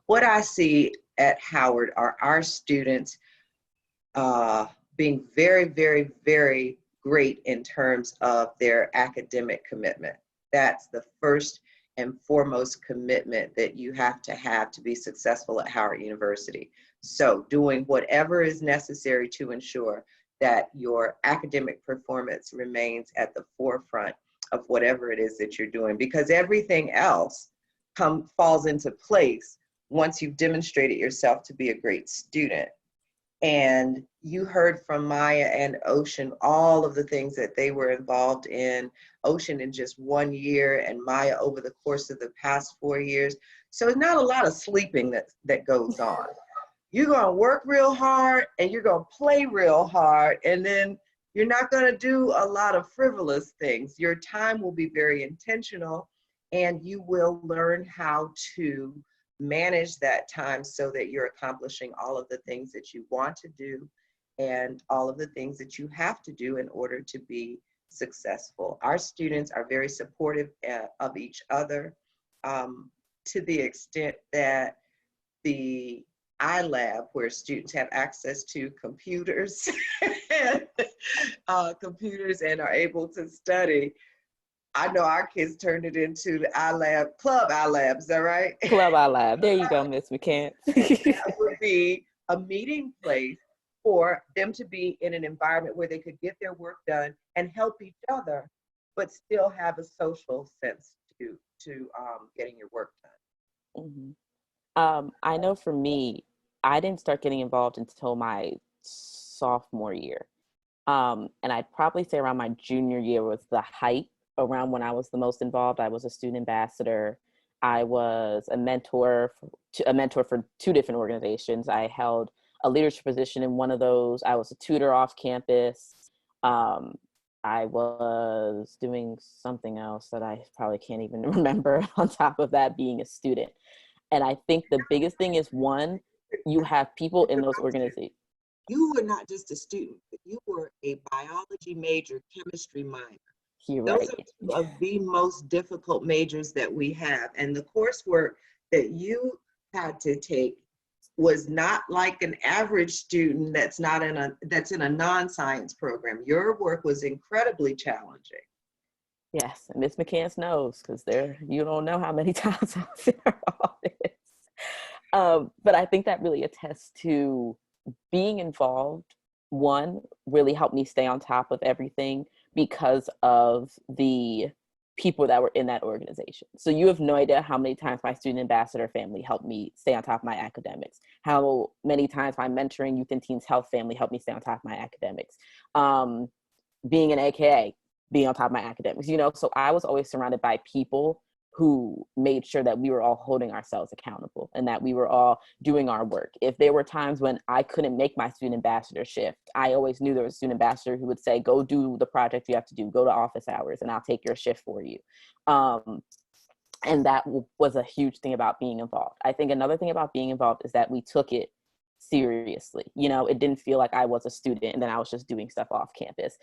what I see at Howard are our students being very, very, very great in terms of their academic commitment. That's the first and foremost commitment that you have to be successful at Howard University. So doing whatever is necessary to ensure that your academic performance remains at the forefront of whatever it is that you're doing, because everything else falls into place once you've demonstrated yourself to be a great student. And you heard from Maya and Ocean all of the things that they were involved in. Ocean in just 1 year, and Maya over the course of the past 4 years. So it's not a lot of sleeping that goes on. You're going to work real hard and you're going to play real hard, and then you're not going to do a lot of frivolous things. Your time will be very intentional, and you will learn how to manage that time so that you're accomplishing all of the things that you want to do and all of the things that you have to do in order to be successful. Our students are very supportive of each other, to the extent that the iLab, where students have access to computers and are able to study. I know our kids turned it into the iLab, Club iLab, is that right? Club iLab. There you go, Miss McCants. That would be a meeting place for them to be in an environment where they could get their work done and help each other, but still have a social sense to getting your work done. I know for me, I didn't start getting involved until my sophomore year. And I'd probably say around my junior year was the height around when I was the most involved. I was a student ambassador. I was a mentor for 2 different organizations. I held a leadership position in one of those. I was a tutor off campus. I was doing something else that I probably can't even remember on top of that, being a student. And I think the biggest thing is, one, you have people in those organizations. You were not just a student, but you were a biology major, chemistry minor. You're Those right. are 2 of the most difficult majors that we have. And the coursework that you had to take was not like an average student that's in a non-science program. Your work was incredibly challenging. Yes, and Miss McCants knows, because you don't know how many times I was in her office. But I think that really attests to being involved. One, really helped me stay on top of everything because of the people that were in that organization. So you have no idea how many times my student ambassador family helped me stay on top of my academics, how many times my mentoring youth and teens health family helped me stay on top of my academics. Being an AKA, being on top of my academics, so I was always surrounded by people who made sure that we were all holding ourselves accountable and that we were all doing our work. If there were times when I couldn't make my student ambassador shift, I always knew there was a student ambassador who would say, go do the project you have to do, go to office hours, and I'll take your shift for you. And that was a huge thing about being involved. I think another thing about being involved is that we took it seriously. It didn't feel like I was a student and then I was just doing stuff off campus.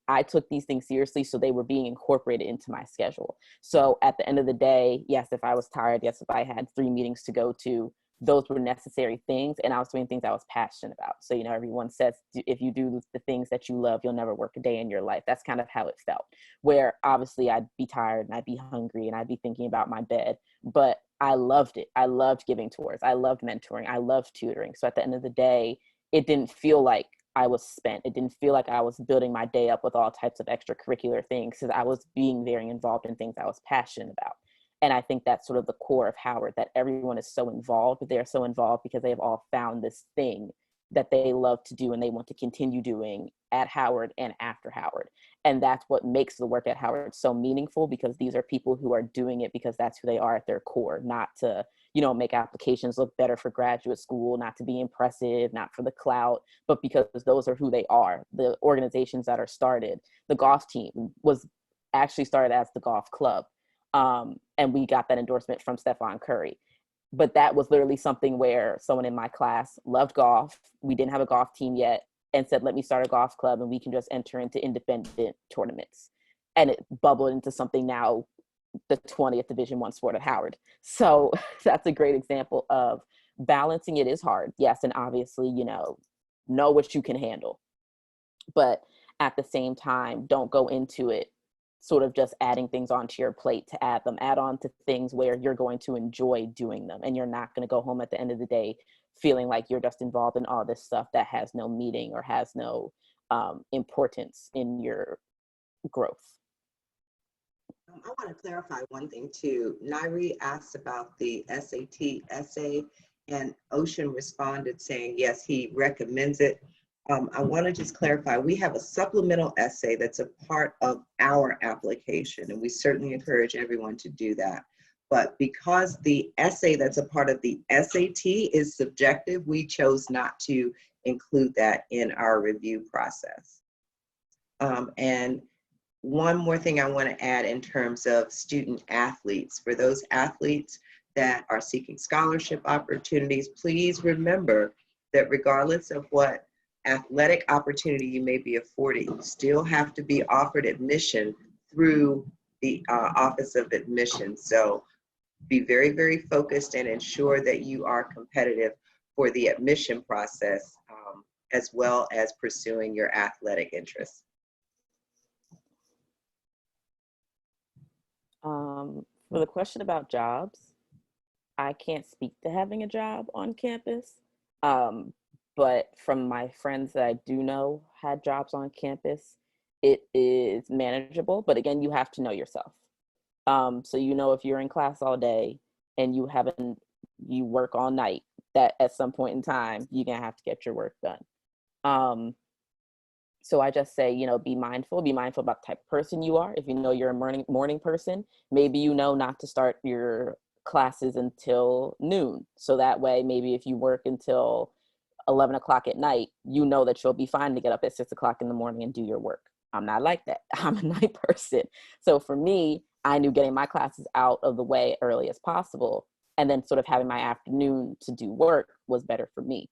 I took these things seriously, so they were being incorporated into my schedule. So at the end of the day, yes, if I was tired, yes, if I had 3 meetings to go to, those were necessary things, and I was doing things I was passionate about. So, everyone says, if you do the things that you love, you'll never work a day in your life. That's kind of how it felt, where obviously I'd be tired and I'd be hungry and I'd be thinking about my bed, but I loved it. I loved giving tours. I loved mentoring. I loved tutoring. So at the end of the day, it didn't feel like I was spent. It didn't feel like I was building my day up with all types of extracurricular things, because I was being very involved in things I was passionate about. And I think that's sort of the core of Howard, that everyone is so involved, but they're so involved because they have all found this thing that they love to do and they want to continue doing at Howard and after Howard. And that's what makes the work at Howard so meaningful, because these are people who are doing it because that's who they are at their core, not to, you know, make applications look better for graduate school, not to be impressive, not for the clout, but because those are who they are. The organizations that are started, the golf team was actually started as the golf club. And we got that endorsement from Stephon Curry. But that was literally something where someone in my class loved golf. We didn't have a golf team yet, and said, let me start a golf club and we can just enter into independent tournaments. And it bubbled into something now, the 20th Division I sport at Howard. So that's a great example of balancing. It is hard, yes, and obviously, you know what you can handle. But at the same time, don't go into it sort of just adding things onto your plate to add on to things where you're going to enjoy doing them. And you're not going to go home at the end of the day feeling like you're just involved in all this stuff that has no meaning or has no importance in your growth. I want to clarify one thing too. Nairi asked about the SAT essay, and Ocean responded saying, yes, he recommends it. I want to just clarify, we have a supplemental essay that's a part of our application, and we certainly encourage everyone to do that. But because the essay that's a part of the SAT is subjective, we chose not to include that in our review process. And one more thing I want to add in terms of student athletes. For those athletes that are seeking scholarship opportunities, please remember that regardless of what athletic opportunity you may be afforded, you still have to be offered admission through the Office of Admissions. So be very, very focused and ensure that you are competitive for the admission process, as well as pursuing your athletic interests. For the question about jobs, I can't speak to having a job on campus. But from my friends that I do know had jobs on campus, it is manageable. But again, you have to know yourself. So if you're in class all day and you work all night, that at some point in time, you're gonna have to get your work done. So I just say, be mindful about the type of person you are. If you know you're a morning person, maybe not to start your classes until noon. So that way, maybe if you work until 11 o'clock at night, that you'll be fine to get up at 6 o'clock in the morning and do your work. I'm not like that. I'm a night person. So for me, I knew getting my classes out of the way early as possible, and then sort of having my afternoon to do work was better for me.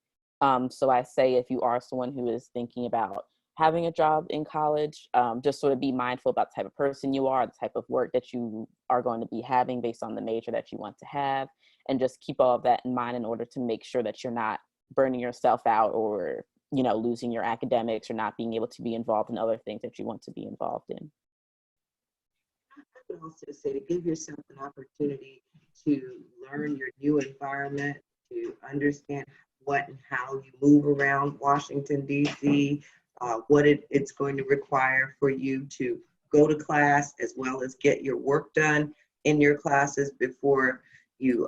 So I say, if you are someone who is thinking about having a job in college, just sort of be mindful about the type of person you are, the type of work that you are going to be having based on the major that you want to have, and just keep all of that in mind in order to make sure that you're not burning yourself out or, losing your academics or not being able to be involved in other things that you want to be involved in. I would also say to give yourself an opportunity to learn your new environment, to understand what and how you move around Washington, D.C., what it's going to require for you to go to class as well as get your work done in your classes before you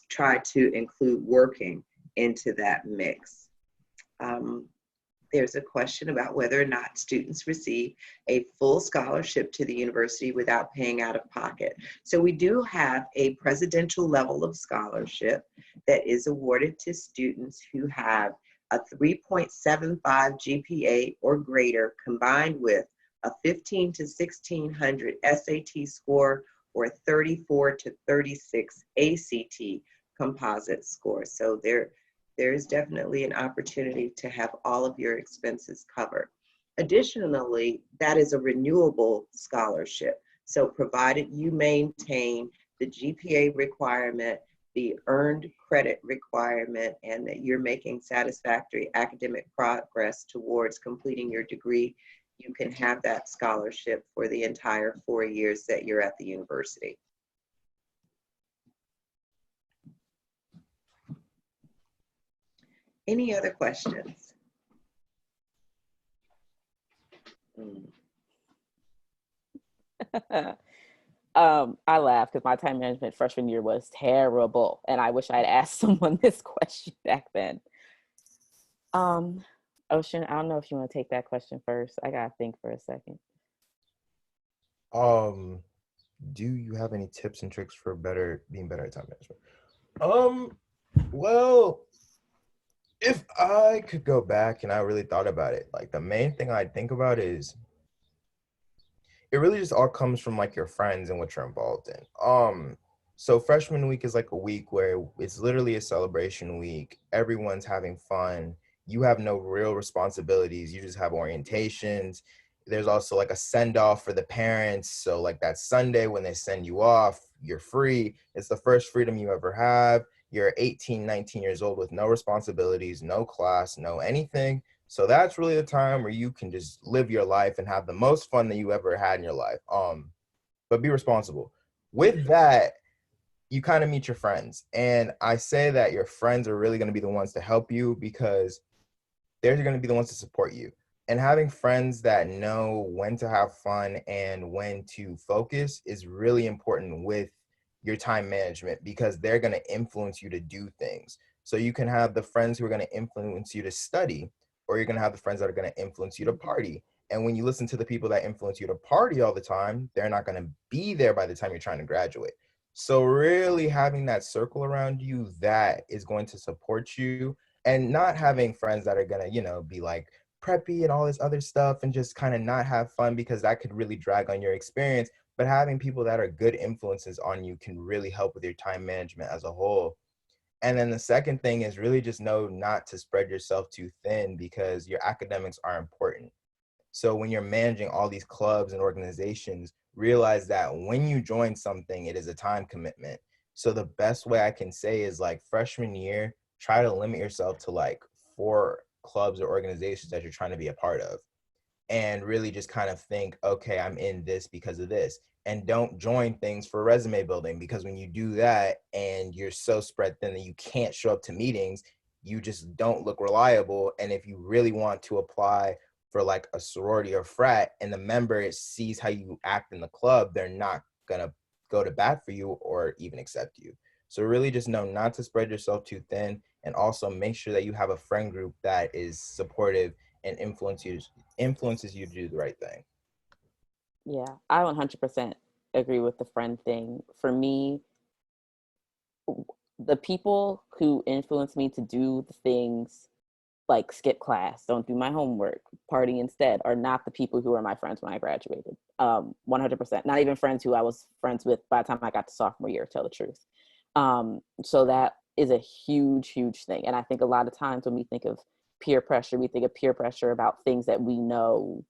try to include working into that mix. There's a question about whether or not students receive a full scholarship to the university without paying out of pocket. So we do have a presidential level of scholarship that is awarded to students who have a 3.75 GPA or greater, combined with a 15 to 1600 SAT score or 34 to 36 ACT composite score. So there's definitely an opportunity to have all of your expenses covered. Additionally, that is a renewable scholarship. So provided you maintain the GPA requirement, the earned credit requirement, and that you're making satisfactory academic progress towards completing your degree, you can have that scholarship for the entire 4 years that you're at the university. Any other questions? I laugh because my time management freshman year was terrible, and I wish I had asked someone this question back then. Ocean, I don't know if you want to take that question first. I gotta think for a second. Um, do you have any tips and tricks for being better at time management? Um, well, if I could go back and I really thought about it, like the main thing I'd think about is it really just all comes from like your friends and what you're involved in. So freshman week is like a week where it's literally a celebration week. Everyone's having fun. You have no real responsibilities. You just have orientations. There's also like a send off for the parents. So like that Sunday when they send you off, you're free. It's the first freedom you ever have. You're 18, 19 years old with no responsibilities, no class, no anything. So that's really the time where you can just live your life and have the most fun that you ever had in your life. But be responsible. With that, you kind of meet your friends. And I say that your friends are really going to be the ones to help you because they're going to be the ones to support you. And having friends that know when to have fun and when to focus is really important with your time management because they're going to influence you to do things. So you can have the friends who are going to influence you to study, or you're going to have the friends that are going to influence you to party. And when you listen to the people that influence you to party all the time, they're not going to be there by the time you're trying to graduate. So really having that circle around you that is going to support you, and not having friends that are going to, be like preppy and all this other stuff and just kind of not have fun because that could really drag on your experience. But having people that are good influences on you can really help with your time management as a whole. And then the second thing is really just know not to spread yourself too thin because your academics are important. So when you're managing all these clubs and organizations, realize that when you join something, it is a time commitment. So the best way I can say is like freshman year, try to limit yourself to like 4 clubs or organizations that you're trying to be a part of. And really just kind of think, okay, I'm in this because of this. And don't join things for resume building because when you do that and you're so spread thin that you can't show up to meetings, you just don't look reliable. And if you really want to apply for like a sorority or frat and the member sees how you act in the club, they're not gonna go to bat for you or even accept you. So really just know not to spread yourself too thin, and also make sure that you have a friend group that is supportive and influences you to do the right thing. Yeah, I 100% agree with the friend thing. For me, the people who influence me to do the things like skip class, don't do my homework, party instead, are not the people who are my friends when I graduated. 100%. Not even friends who I was friends with by the time I got to sophomore year, to tell the truth. So that is a huge, huge thing. And I think a lot of times when we think of peer pressure, we think of peer pressure about things that we know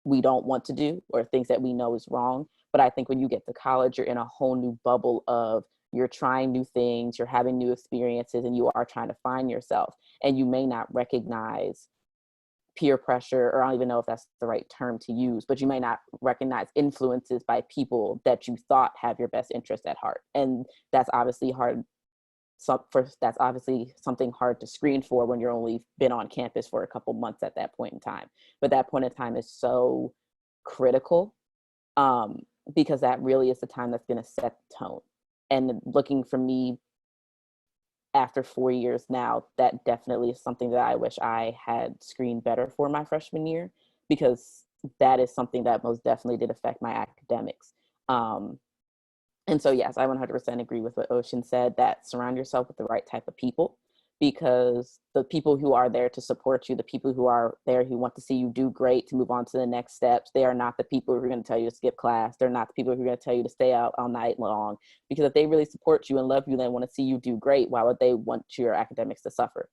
we don't want to do or things that we know is wrong. But I think when you get to college, you're in a whole new bubble of you're trying new things, you're having new experiences, and you are trying to find yourself. And you may not recognize peer pressure, or I don't even know if that's the right term to use, but you may not recognize influences by people that you thought have your best interest at heart. And that's obviously hard. That's obviously something hard to screen for when you're only been on campus for a couple months at that point in time. But that point in time is so critical, because that really is the time that's going to set the tone. And looking for me after 4 years now, that definitely is something that I wish I had screened better for my freshman year, because that is something that most definitely did affect my academics. And so, yes, I 100% agree with what Ocean said, that surround yourself with the right type of people, because the people who are there to support you, the people who are there who want to see you do great, to move on to the next steps, they are not the people who are going to tell you to skip class. They're not the people who are going to tell you to stay out all night long, because if they really support you and love you, they want to see you do great. Why would they want your academics to suffer?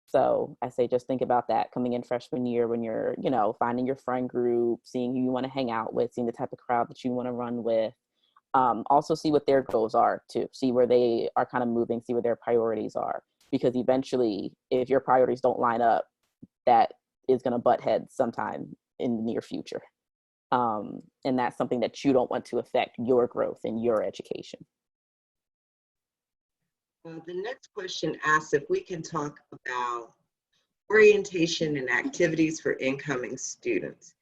So I say just think about that coming in freshman year when you're, finding your friend group, seeing who you want to hang out with, seeing the type of crowd that you want to run with. Also see what their goals are too, see where they are kind of moving, see where their priorities are, because eventually if your priorities don't line up, that is going to butt heads sometime in the near future. And that's something that you don't want to affect your growth in your education. The next question asks if we can talk about orientation and activities for incoming students.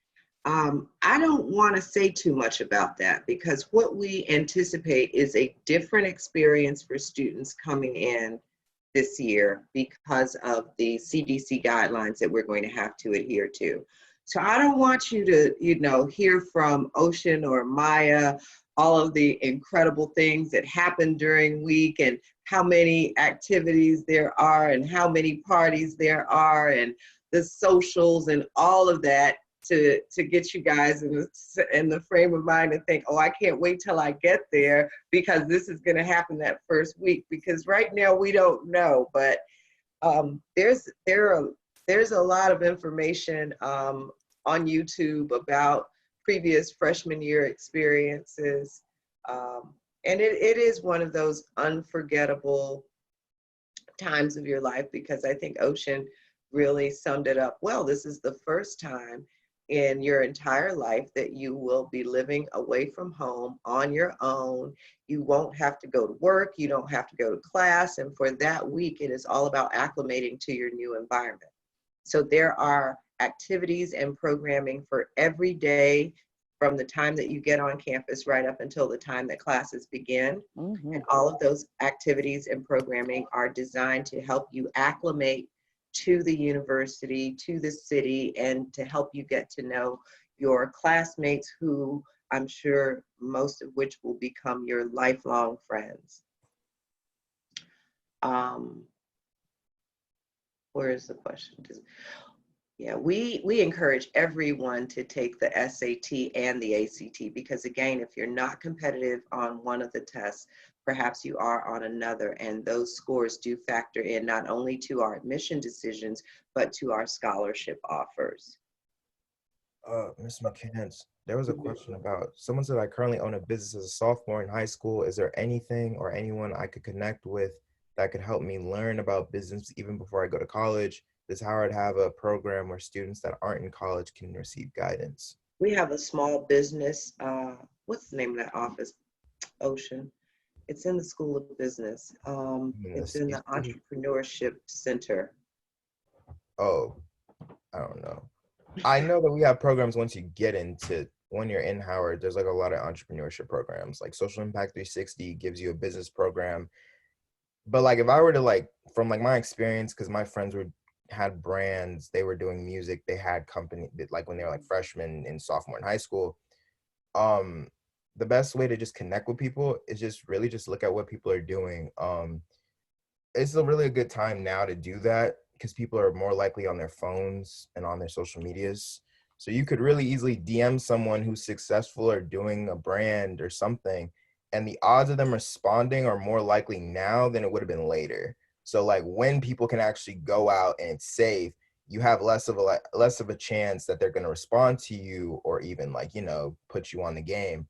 I don't want to say too much about that because what we anticipate is a different experience for students coming in this year because of the CDC guidelines that we're going to have to adhere to. So I don't want you to, hear from Ocean or Maya all of the incredible things that happen during week and how many activities there are and how many parties there are and the socials and all of that to get you guys in the frame of mind to think, oh, I can't wait till I get there because this is going to happen that first week. Because right now we don't know, but there's a lot of information on YouTube about previous freshman year experiences. And it is one of those unforgettable times of your life, because I think Ocean really summed it up well. This is the first time in your entire life that you will be living away from home on your own. You won't have to go to work. You don't have to go to class. And for that week, it is all about acclimating to your new environment. So there are activities and programming for every day from the time that you get on campus right up until the time that classes begin. Mm-hmm. And all of those activities and programming are designed to help you acclimate to the university, to the city, and to help you get to know your classmates, who I'm sure most of which will become your lifelong friends. Where is the question? Yeah, we encourage everyone to take the SAT and the ACT, because again, if you're not competitive on one of the tests, perhaps you are on another, and those scores do factor in not only to our admission decisions, but to our scholarship offers. Ms. McCants, there was a question about, someone said, I currently own a business as a sophomore in high school. Is there anything or anyone I could connect with that could help me learn about business even before I go to college? Does Howard have a program where students that aren't in college can receive guidance? We have a small business, what's the name of that office, Ocean? It's in the School of Business. It's in the Entrepreneurship Center. Oh, I don't know. I know that we have programs when you're in Howard, there's like a lot of entrepreneurship programs, like Social Impact 360 gives you a business program. But like, if I were to from my experience, because my friends had brands, they were doing music, they had company, like when they were like freshmen and sophomore in high school. The best way to just connect with people is just really just look at what people are doing. It's a good time now to do that, because people are more likely on their phones and on their social medias. So you could really easily DM someone who's successful or doing a brand or something, and the odds of them responding are more likely now than it would have been later. So like, when people can actually go out and it's safe, you have less of a chance that they're going to respond to you or even put you on the game.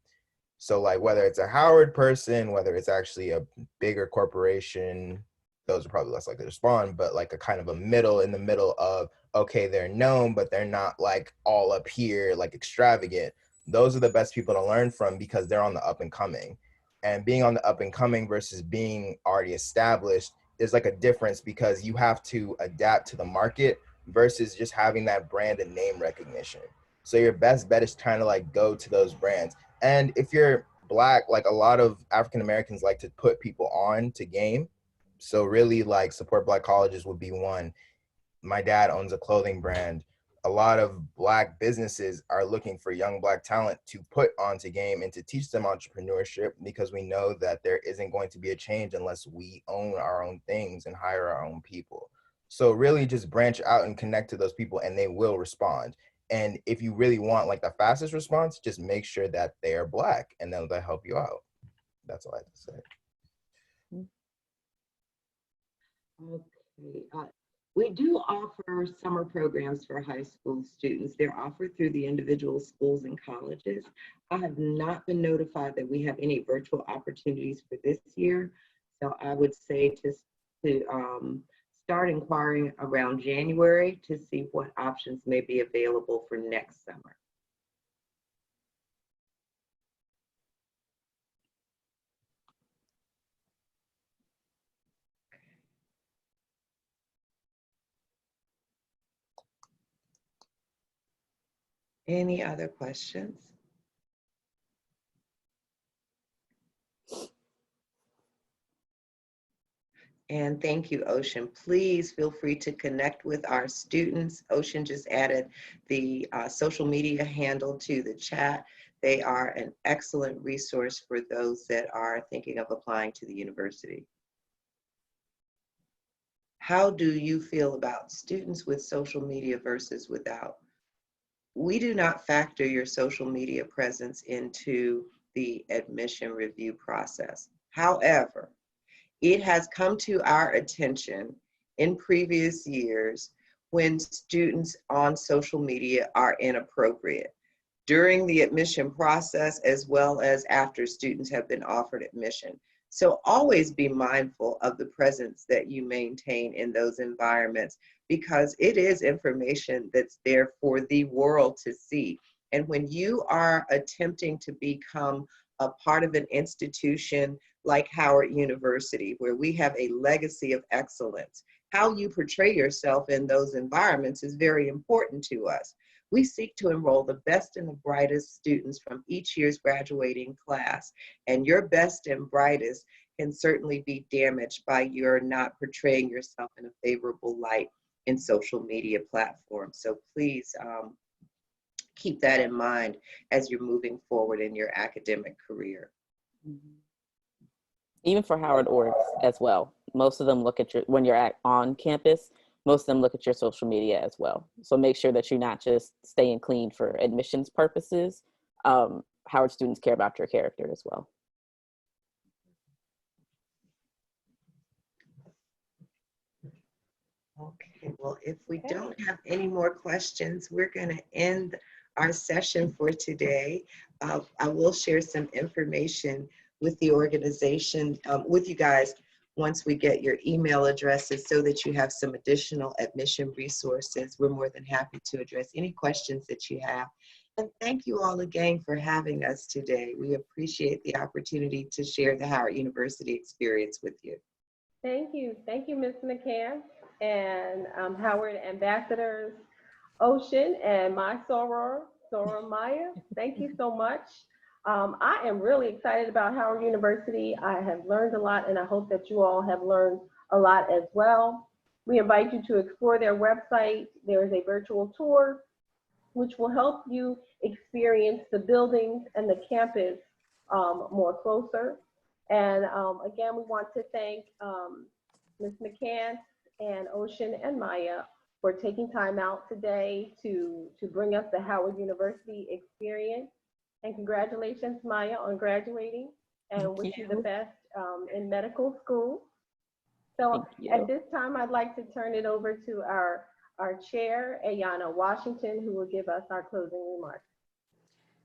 So like, whether it's a Howard person, whether it's actually a bigger corporation, those are probably less likely to respond, but like a kind of in the middle of, okay, they're known, but they're not like all up here, like extravagant. Those are the best people to learn from, because they're on the up and coming. And being on the up and coming versus being already established is like a difference, because you have to adapt to the market versus just having that brand and name recognition. So your best bet is trying to like go to those brands. And if you're Black, like a lot of African Americans like to put people on to game. So really like support Black colleges would be one. My dad owns a clothing brand. A lot of Black businesses are looking for young Black talent to put onto game and to teach them entrepreneurship, because we know that there isn't going to be a change unless we own our own things and hire our own people. So really just branch out and connect to those people, and they will respond. And if you really want like the fastest response, just make sure that they are Black, and then they'll help you out. That's all I have to say. Okay. We do offer summer programs for high school students. They're offered through the individual schools and colleges. I have not been notified that we have any virtual opportunities for this year. So I would say to start inquiring around January to see what options may be available for next summer. Any other questions? And thank you, Ocean. Please feel free to connect with our students. Ocean just added the social media handle to the chat. They are an excellent resource for those that are thinking of applying to the university. How do you feel about students with social media versus without? We do not factor your social media presence into the admission review process. However, it has come to our attention in previous years when students on social media are inappropriate during the admission process as well as after students have been offered admission. So always be mindful of the presence that you maintain in those environments, because it is information that's there for the world to see. And when you are attempting to become a part of an institution like Howard University, where we have a legacy of excellence, how you portray yourself in those environments is very important to us. We seek to enroll the best and the brightest students from each year's graduating class, and your best and brightest can certainly be damaged by your not portraying yourself in a favorable light in social media platforms. So please keep that in mind as you're moving forward in your academic career. Even for Howard orgs as well. Most of them look at your, when you're on campus, most of them look at your social media as well. So make sure that you're not just staying clean for admissions purposes. Howard students care about your character as well. Okay, well, if we don't have any more questions, we're going to end our session for today. I will share some information with the organization, with you guys, once we get your email addresses so that you have some additional admission resources. We're more than happy to address any questions that you have. And thank you all again for having us today. We appreciate the opportunity to share the Howard University experience with you. Thank you, Ms. McCann and Howard ambassadors, Ocean and my soror Maya. Thank you so much. I am really excited about Howard University. I have learned a lot, and I hope that you all have learned a lot as well. We invite you to explore their website. There is a virtual tour which will help you experience the buildings and the campus more closer. And again, we want to thank Ms. McCann and Ocean and Maya for taking time out today to bring us the Howard University experience. And congratulations, Maya, on graduating, and wish you the best in medical school. So at this time, I'd like to turn it over to our chair, Ayanna Washington, who will give us our closing remarks.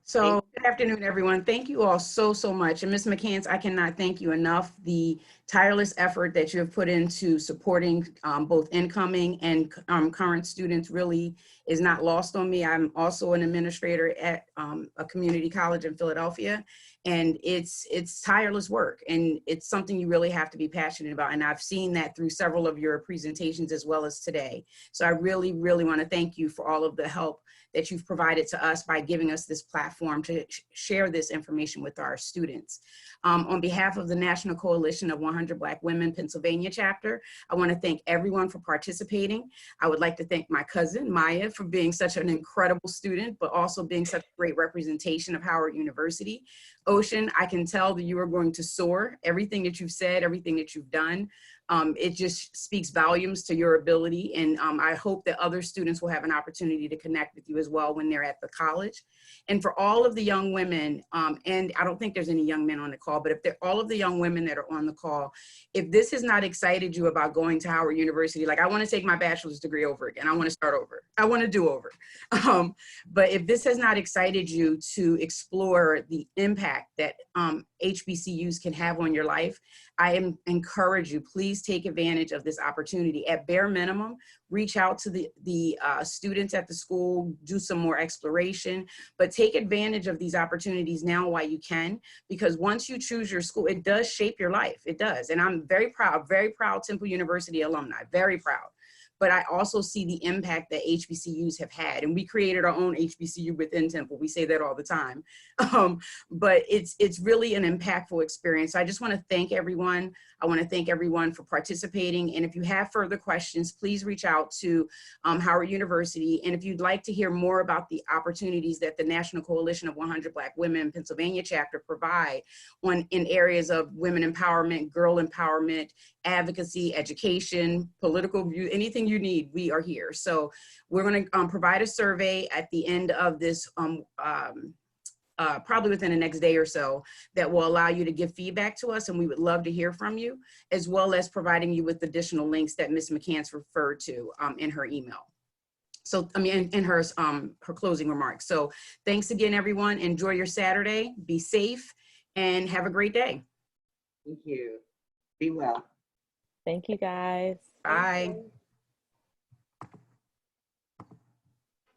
So good afternoon, everyone. Thank you all so much. And Ms. McCants, I cannot thank you enough. The tireless effort that you have put into supporting both incoming and current students really is not lost on me. I'm also an administrator at a community college in Philadelphia, and it's tireless work, and it's something you really have to be passionate about. And I've seen that through several of your presentations as well as today. So I really want to thank you for all of the help that you've provided to us by giving us this platform to share this information with our students. On behalf of the National Coalition of 100 Black Women Pennsylvania chapter, I want to thank everyone for participating. I would like to thank my cousin, Maya, for being such an incredible student, but also being such a great representation of Howard University. Ocean, I can tell that you are going to soar. Everything that you've said, everything that you've done, it just speaks volumes to your ability. And I hope that other students will have an opportunity to connect with you as well when they're at the college. And for all of the young women, and I don't think there's any young men on the call, but if they're all of the young women that are on the call, if this has not excited you about going to Howard University, like I want to take my bachelor's degree over again. I want to start over. I want to do over. But if this has not excited you to explore the impact that HBCUs can have on your life, I encourage you, please take advantage of this opportunity. At bare minimum, reach out to the students at the school, do some more exploration, but take advantage of these opportunities now while you can, because once you choose your school, it does shape your life. It does. And I'm very proud Temple University alumni, very proud. but I also see the impact that HBCUs have had. And we created our own HBCU within Temple. We say that all the time. But it's really an impactful experience. So I just want to thank everyone. I want to thank everyone for participating. And if you have further questions, please reach out to Howard University. And if you'd like to hear more about the opportunities that the National Coalition of 100 Black Women in Pennsylvania chapter provide in areas of women empowerment, girl empowerment, advocacy, education, political view, anything you need, we are here. So we're going to provide a survey at the end of this probably within the next day or so, that will allow you to give feedback to us, and we would love to hear from you, as well as providing you with additional links that Ms. McCants referred to in her email. So, I mean, in her closing remarks. So thanks again, everyone. Enjoy your Saturday, be safe, and have a great day. Thank you. Be well. Thank you, guys. Bye.